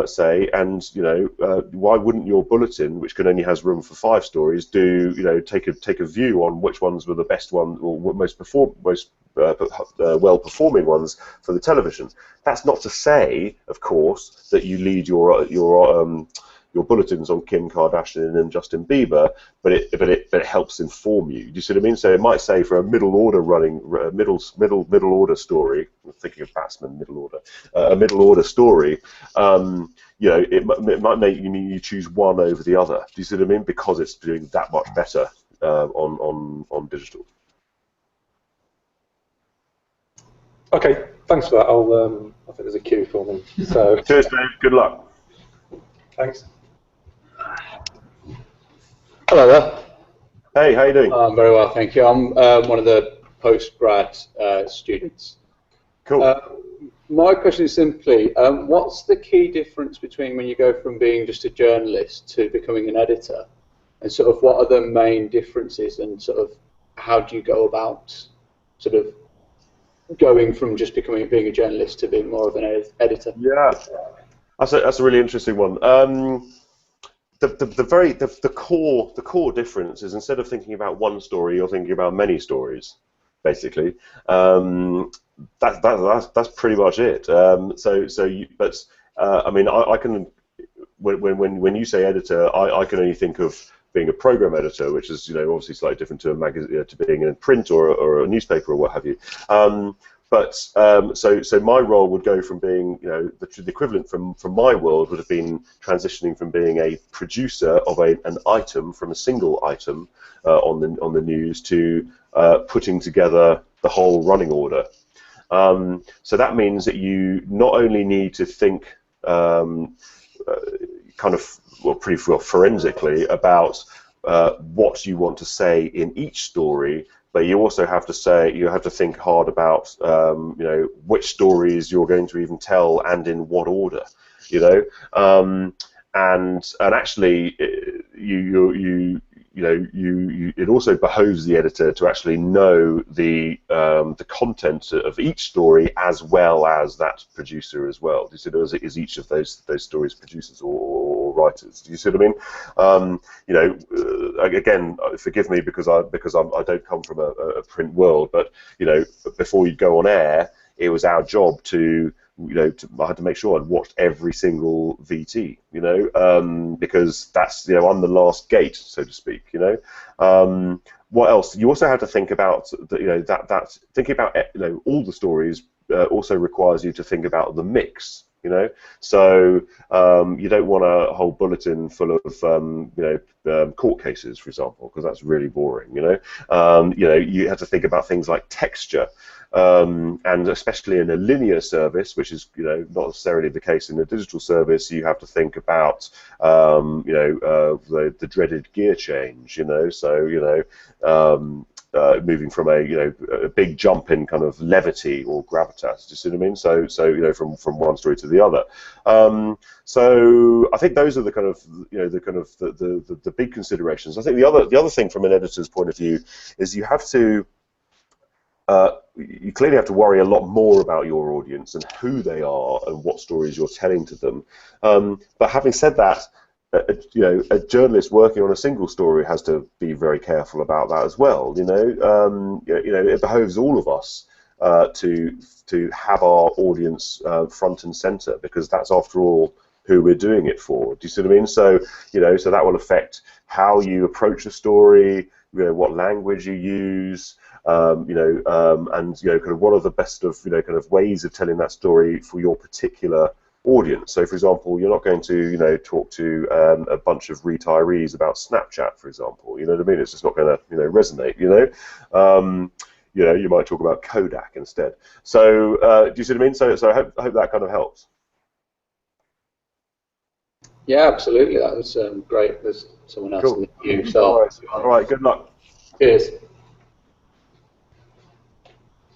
say, and why wouldn't your bulletin, which can only has room for 5 stories, take a view on which ones were the best ones or most well performing ones for the television? That's not to say, of course, that you lead your bulletins on Kim Kardashian and Justin Bieber, but it helps inform you. Do you see what I mean? So it might say for a middle order middle order story. I'm thinking of batsman, middle order, a middle order story. It might make you choose one over the other. Do you see what I mean? Because it's doing that much better on digital. Okay, thanks for that. I think there's a queue for me. So cheers, Dave. Good luck. Thanks. Hello there. Hey, how you doing? I'm very well, thank you. I'm one of the post-grad students. Cool. My question is simply, what's the key difference between when you go from being just a journalist to becoming an editor? And sort of what are the main differences, and sort of how do you go about sort of going from just being a journalist to being more of an editor? Yeah, that's a really interesting one. The core difference is, instead of thinking about one story, you're thinking about many stories, basically. That's pretty much it. I mean, I can, when you say editor, I can only think of being a program editor, which is obviously slightly different to a magazine, to being in print or a newspaper or what have you. So my role would go from being, the equivalent from my world would have been transitioning from being a producer of an item, from a single item on the news, to putting together the whole running order. So that means that you not only need to think pretty forensically about what you want to say in each story, but you also have to think hard about which stories you're going to even tell and in what order, and actually it also behoves the editor to actually know the content of each story, as well as that producer as well. Do you see, is each of those stories producers or writers? Do you see what I mean? Again, forgive me because I don't come from a print world, but before you go on air, it was our job to I had to make sure I'd watched every single VT, because that's, I'm the last gate, so to speak, What else? You also have to think about, thinking about, all the stories also requires you to think about the mix, So you don't want a whole bulletin full of, court cases, for example, because that's really boring, You have to think about things like texture. And especially in a linear service, which is not necessarily the case in a digital service, you have to think about the dreaded gear change. So moving from a big jump in kind of levity or gravitas. Do you see what I mean? So from one story to the other. So I think those are the kind of the big considerations. I think the other thing from an editor's point of view is you have to you clearly have to worry a lot more about your audience and who they are and what stories you're telling to them. But having said that, a journalist working on a single story has to be very careful about that as well. It behoves all of us to have our audience front and center, because that's after all who we're doing it for. Do you see what I mean? So so that will affect how you approach a story, what language you use, and kind of what are the best of kind of ways of telling that story for your particular audience. So, for example, you're not going to talk to a bunch of retirees about Snapchat, for example. You know what I mean? It's just not going to resonate. You might talk about Kodak instead. So, do you see what I mean? So I hope that kind of helps. Yeah, absolutely. That was great. There's someone else in the queue. So all right. Good luck. Cheers.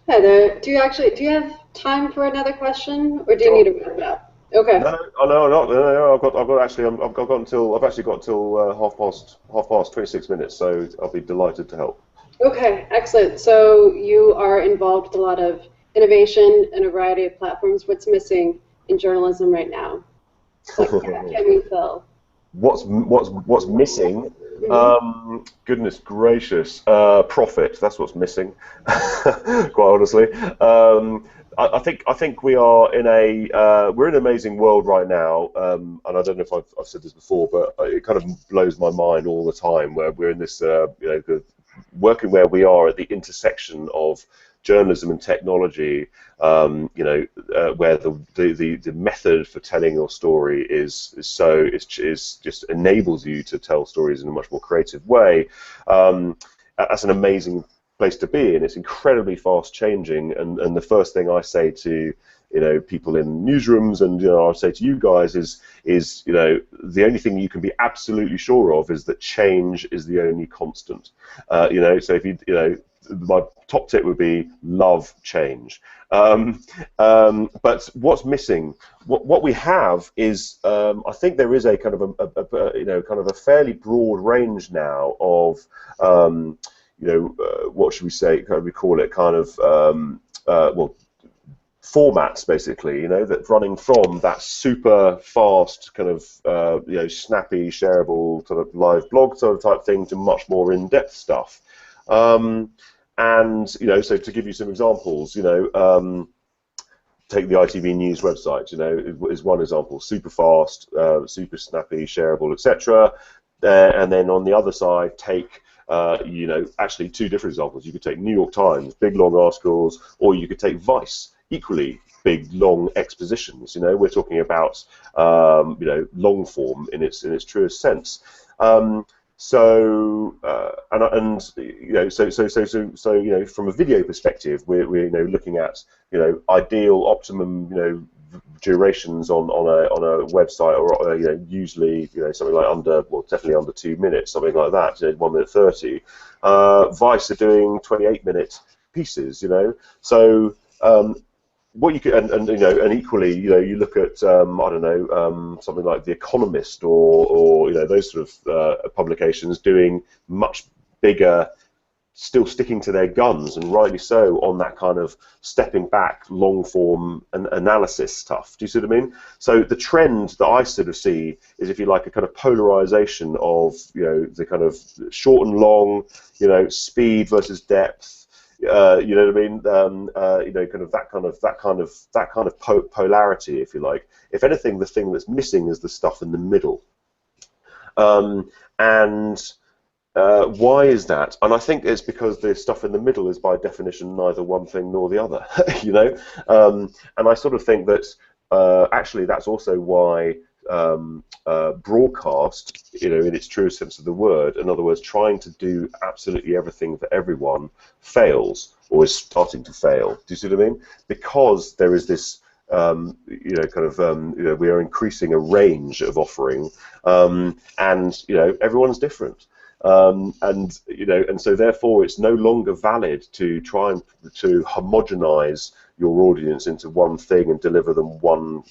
Hi there. Do you have time for another question, or do you need to wrap it up? Okay. No. I've actually got till half past 26 minutes. So I'll be delighted to help. Okay, excellent. So you are involved with a lot of innovation and a variety of platforms. What's missing in journalism right now? What can we fill? What's missing? Mm-hmm. Goodness gracious, profit. That's what's missing. Quite honestly, I think we are we're in an amazing world right now, and I don't know if I've said this before, but it kind of blows my mind all the time. Where we're in this working where we are at the intersection of journalism and technology, where the method for telling your story is just enables you to tell stories in a much more creative way. That's an amazing place to be, and it's incredibly fast changing. And the first thing I say to people in newsrooms, and I'll say to you guys is the only thing you can be absolutely sure of is that change is the only constant. So if my top tip would be love change. But what's missing? What we have is I think there is a kind of a fairly broad range now of what should we say? How do we call it? Kind of formats, basically, that running from that super fast kind of snappy, shareable sort of live blog sort of type thing to much more in-depth stuff. And so to give you some examples, take the ITV News website, is one example. Super fast, super snappy, shareable, etc. And then on the other side, take actually two different examples. You could take New York Times, big long articles, or you could take Vice, equally big long expositions. We're talking about long form in its truest sense. So from a video perspective, we're looking at ideal optimum durations on a website, or usually something like definitely under 2 minutes, something like that, 1 minute 30. Vice are doing 28-minute pieces, so what you could, and equally, you look at something like The Economist or those sort of publications doing much bigger, still sticking to their guns, and rightly so, on that kind of stepping back, long form analysis stuff. Do you see what I mean? So the trend that I sort of see is, if you like, a kind of polarization of the kind of short and long, speed versus depth. You know what I mean? Kind of that kind of polarity, if you like. If anything, the thing that's missing is the stuff in the middle. Why is that? And I think it's because the stuff in the middle is, by definition, neither one thing nor the other. And I sort of think that actually that's also why broadcast, in its truest sense of the word, in other words, trying to do absolutely everything for everyone, fails, or is starting to fail. Do you see what I mean? Because there is this, we are increasing a range of offering, and everyone's different. And and so therefore it's no longer valid to try and to homogenize your audience into one thing and deliver them one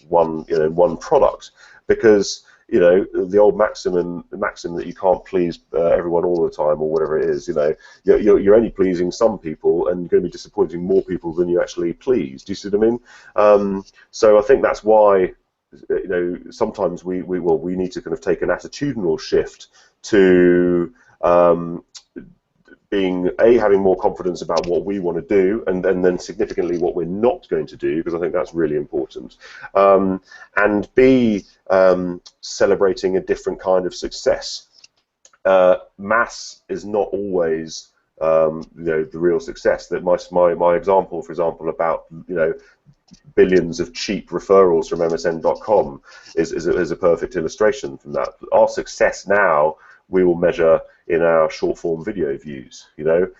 product, because the old maxim that you can't please everyone all the time, or whatever it is. You're only pleasing some people and you're going to be disappointing more people than you actually please. Do you see what I mean? So I think that's why sometimes we need to kind of take an attitudinal shift to having more confidence about what we want to do, and then significantly what we're not going to do, because I think that's really important, and B, celebrating a different kind of success. Mass is not always the real success. That my example, for example, about billions of cheap referrals from MSN.com is a perfect illustration from that. Our success now we will measure in our short form video views, if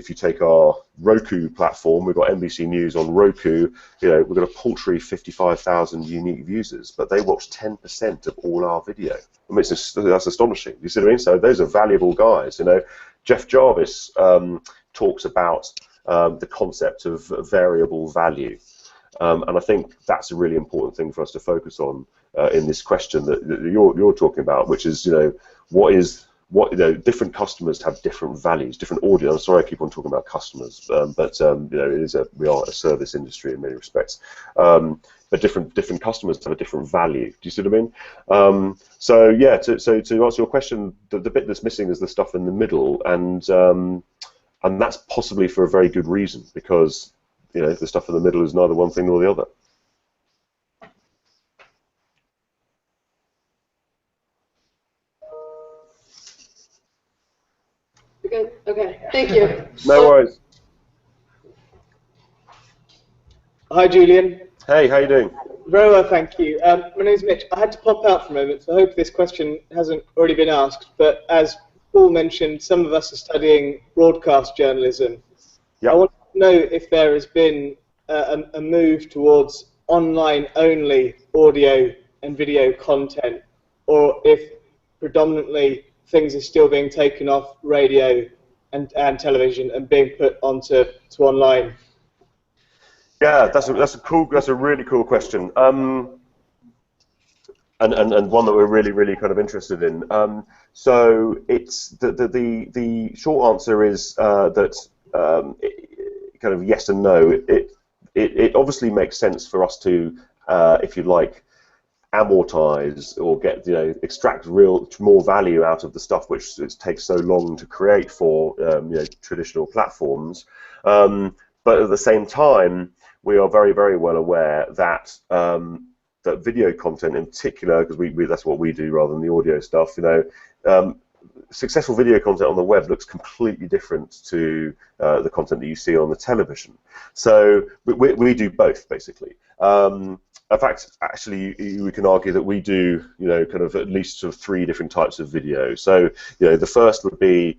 you take our Roku platform, we've got NBC News on Roku, we've got a paltry 55,000 unique users, but they watch 10% of all our video. I mean, that's astonishing. You see what I mean? So those are valuable guys. Jeff Jarvis talks about the concept of variable value. And I think that's a really important thing for us to focus on in this question that you're talking about, which is, different customers have different values, different audience. I'm sorry I keep on talking about customers, but we are a service industry in many respects. But different customers have a different value. Do you see what I mean? So yeah, to answer your question, the bit that's missing is the stuff in the middle, and that's possibly for a very good reason, because the stuff in the middle is neither one thing nor the other. Good. Okay. Thank you. No worries. Hi, Julian. Hey, how you doing? Very well, thank you. My name's Mitch. I had to pop out for a moment, so I hope this question hasn't already been asked. But as Paul mentioned, some of us are studying broadcast journalism. Yep. I want to know if there has been a move towards online-only audio and video content, or if predominantly things are still being taken off radio and television and being put onto online. Yeah, that's a really cool question, and one that we're really kind of interested in. So it's the short answer is that kind of yes and no. It obviously makes sense for us to, if you like, amortize or extract more value out of the stuff which it takes so long to create for traditional platforms. But at the same time, we are very well aware that that video content in particular, because that's what we do rather than the audio stuff. Successful video content on the web looks completely different to the content that you see on the television. So we do both, basically. In fact, actually, we can argue that we do, kind of at least sort of 3 different types of video. So, the first would be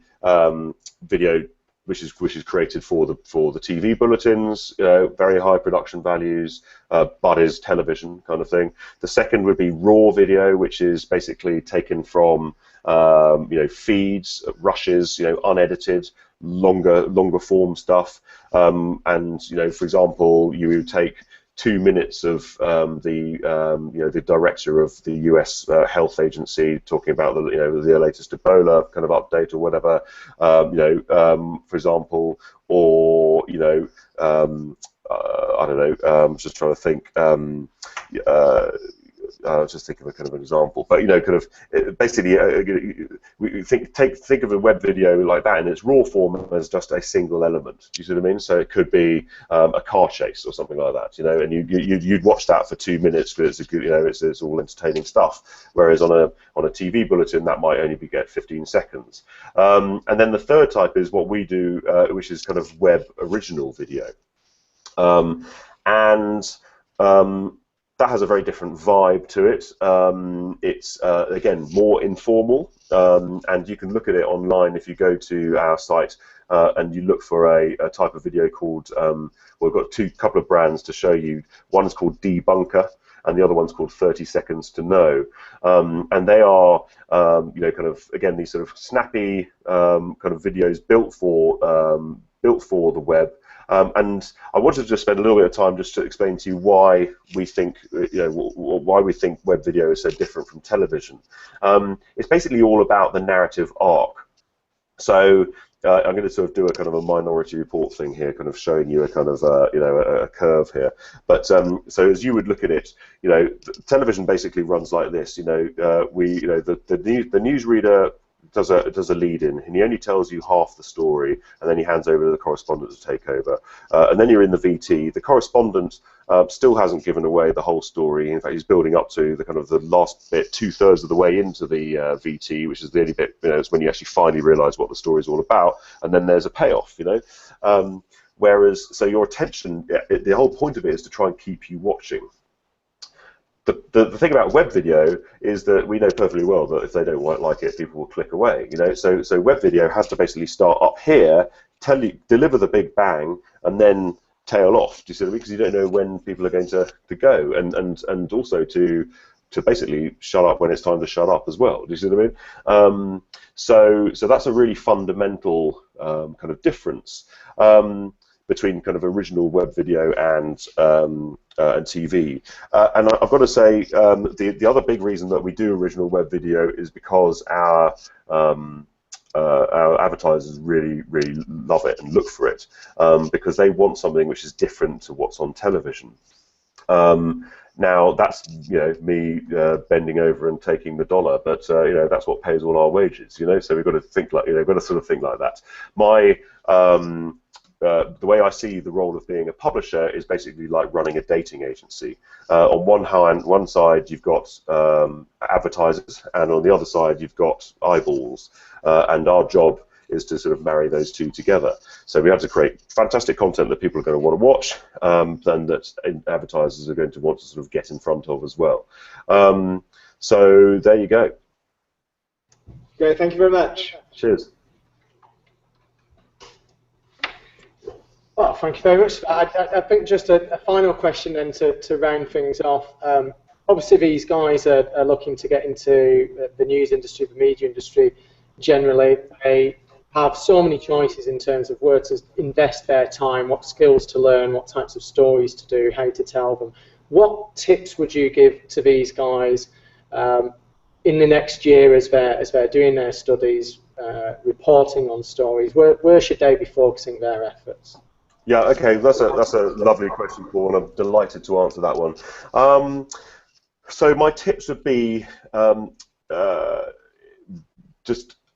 video which is created for the TV bulletins, very high production values, but is television kind of thing. The second would be raw video, which is basically taken from feeds, rushes, unedited, longer form stuff. And for example, you would take 2 minutes of the director of the US health agency talking about the latest Ebola kind of update or whatever, for example, or I don't know, I'm just trying to think. I was just thinking of a kind of an example, but kind of basically, we think of a web video like that in its raw form as just a single element. Do you see what I mean? So it could be a car chase or something like that, and you'd watch that for 2 minutes because it's a good, it's all entertaining stuff. Whereas on a TV bulletin, that might only get 15 seconds. And then the third type is what we do, which is kind of web original video, that has a very different vibe to it. It's again more informal, and you can look at it online if you go to our site and you look for a type of video called. We've got couple of brands to show you. One is called Debunker, and the other one's called 30 Seconds to Know. And they are, you know, kind of, again, these sort of snappy kind of videos built for the web. And I wanted to just spend a little bit of time just to explain to you why we think, you know, why we think web video is so different from television. It's basically all about the narrative arc. So I'm going to sort of do a kind of a Minority Report thing here, kind of showing you a kind of you know, a curve here. But so as you would look at it, you know, television basically runs like this. You know, you know, the newsreader does a lead in, and he only tells you half the story, and then he hands over to the correspondent to take over, and then you're in the VT. The correspondent still hasn't given away the whole story. In fact, he's building up to the kind of the last bit, 2/3 of the way into the VT, which is the only bit, you know, it's when you actually finally realise what the story is all about, and then there's a payoff, you know. Whereas, so your attention, the whole point of it is to try and keep you watching. The thing about web video is that we know perfectly well that if they don't like it, people will click away. You know, so web video has to basically start up here, deliver the big bang, and then tail off. Do you see what I mean? Because you don't know when people are going to go, and also to basically shut up when it's time to shut up as well. Do you see what I mean? So that's a really fundamental kind of difference between kind of original web video and TV. And I've got to say, the other big reason that we do original web video is because our advertisers really love it and look for it, because they want something which is different to what's on television. Now that's, you know, me bending over and taking the dollar, but you know, that's what pays all our wages. You know, so we've got to think like, you know, we've got to sort of think like that. The way I see the role of being a publisher is basically like running a dating agency. On one side you've got advertisers, and on the other side you've got eyeballs, and our job is to sort of marry those two together. So we have to create fantastic content that people are going to want to watch, and that advertisers are going to want to sort of get in front of as well. So there you go. Great, thank you very much. Cheers. Well, thank you very much. I think just a final question then to round things off. Obviously, these guys are looking to get into the news industry, the media industry generally. They have so many choices in terms of where to invest their time, what skills to learn, what types of stories to do, how to tell them. What tips would you give to these guys in the next year as they're doing their studies, reporting on stories? Where should they be focusing their efforts? Yeah, okay, that's a lovely question, Paul, and I'm delighted to answer that one. So my tips would be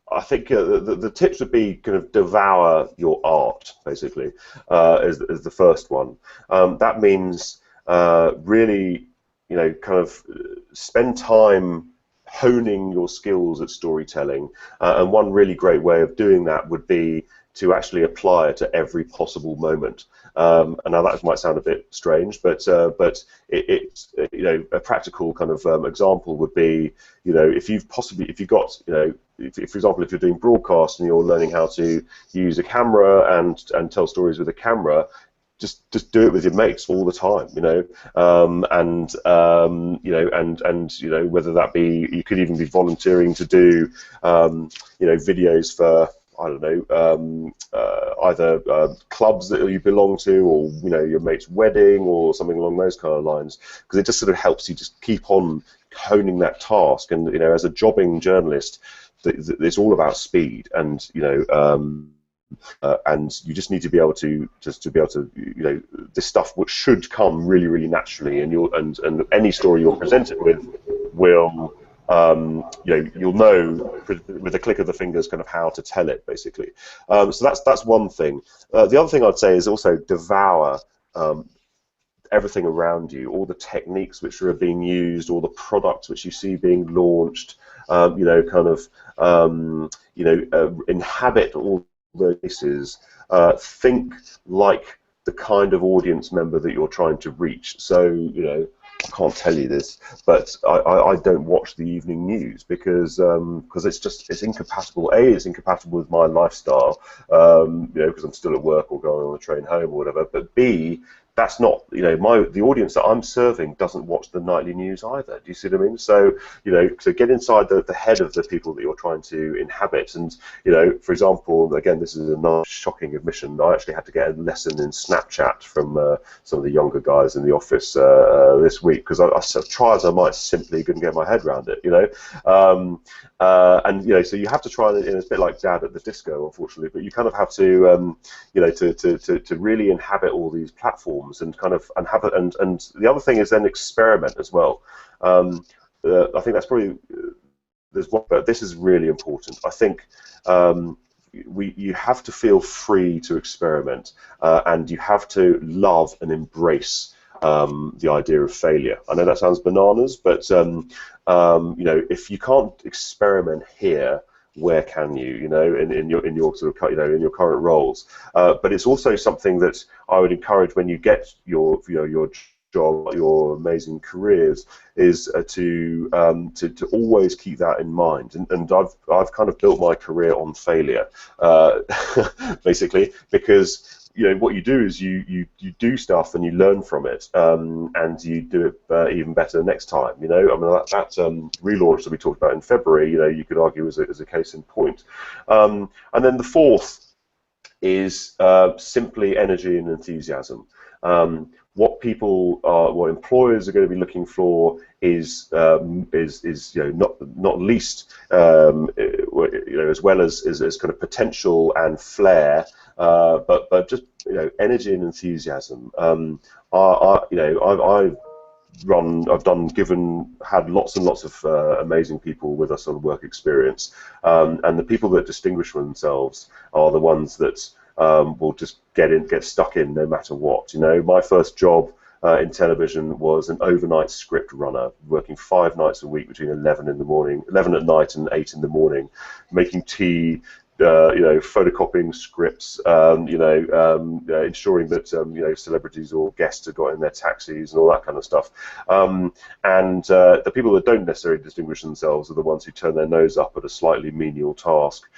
I think the tips would be kind of devour your art, basically, is the first one. That means really, you know, kind of spend time honing your skills at storytelling, and one really great way of doing that would be to actually apply it to every possible moment. And now that might sound a bit strange, but it's you know, a practical kind of example would be, you know, if you've got, you know, for example, if you're doing broadcast and you're learning how to use a camera and tell stories with a camera, just do it with your mates all the time, you know, you know, and you know, whether that be, you could even be volunteering to do you know, videos for, I don't know, either clubs that you belong to, or, you know, your mate's wedding or something along those kind of lines, because it just sort of helps you just keep on honing that task. And, you know, as a jobbing journalist, it's all about speed, and, you know, and you just need to be able to you know, this stuff which should come really naturally, and and any story you're presented with will, you know, you'll know with a click of the fingers kind of how to tell it, basically. So that's one thing. The other thing I'd say is also devour everything around you, all the techniques which are being used, all the products which you see being launched. You know, kind of you know, inhabit all those places. Think like the kind of audience member that you're trying to reach. So, you know, I can't tell you this, but I don't watch the evening news because it's incompatible. A, it's incompatible with my lifestyle, you know, because I'm still at work or going on the train home or whatever. But B, that's not, you know, the audience that I'm serving doesn't watch the nightly news either. Do you see what I mean? So, you know, so get inside the head of the people that you're trying to inhabit. And, you know, for example, again, this is a nice shocking admission. I actually had to get a lesson in Snapchat from some of the younger guys in the office this week, because I try as I might, simply couldn't get my head around it, you know. And, you know, so you have to try, and it's a bit like Dad at the disco, unfortunately, but you kind of have to, you know, to really inhabit all these platforms and kind of have it. And the other thing is then experiment as well. I think that's probably there's one, but this is really important. I think you have to feel free to experiment, and you have to love and embrace the idea of failure. I know that sounds bananas, but you know, if you can't experiment here, where can you? You know, in your sort of, you know, in your current roles. But it's also something that I would encourage when you get your, you know, your job, your amazing careers, is to always keep that in mind. And I've kind of built my career on failure, basically, because, you know, what you do is you do stuff and you learn from it, and you do it even better next time. You know, I mean, that relaunch that we talked about in February, you know, you could argue as a case in point. And then the fourth is simply energy and enthusiasm. What employers are going to be looking for is you know, not least, you know, as well as kind of potential and flair, but just, you know, energy and enthusiasm. You know, had lots and lots of amazing people with us on work experience, and the people that distinguish themselves are the ones that will just get stuck in no matter what. You know, my first job in television was an overnight script runner, working 5 nights a week between 11 at night and 8 in the morning, making tea, you know, photocopying scripts, you know, ensuring that you know, celebrities or guests have got in their taxis and all that kind of stuff. And the people that don't necessarily distinguish themselves are the ones who turn their nose up at a slightly menial task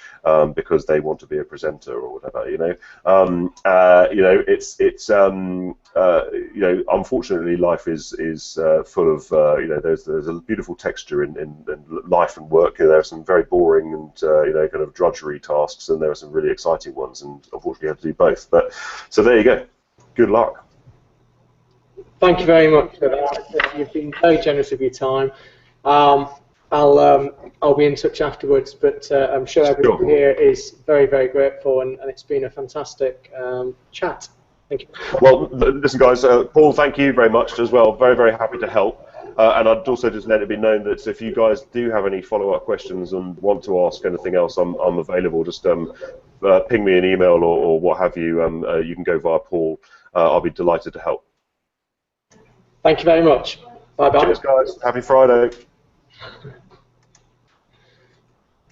because they want to be a presenter or whatever. You know, it's you know, unfortunately, life is full of you know, there's a beautiful texture in life and work. You know, there are some very boring and you know, kind of drudgery tasks, and there are some really exciting ones, and unfortunately you have to do both. But so there you go. Good luck. Thank you very much for that. You've been very generous with your time. I'll be in touch afterwards, but I'm sure everyone here is very, very grateful, and it's been a fantastic chat. Thank you. Well, listen, guys, Paul, thank you very much as well. Very, very happy to help. And I'd also just let it be known that if you guys do have any follow-up questions and want to ask anything else, I'm available. Just ping me an email or what have you. You can go via Paul. I'll be delighted to help. Thank you very much. Bye-bye. Cheers, guys. Happy Friday.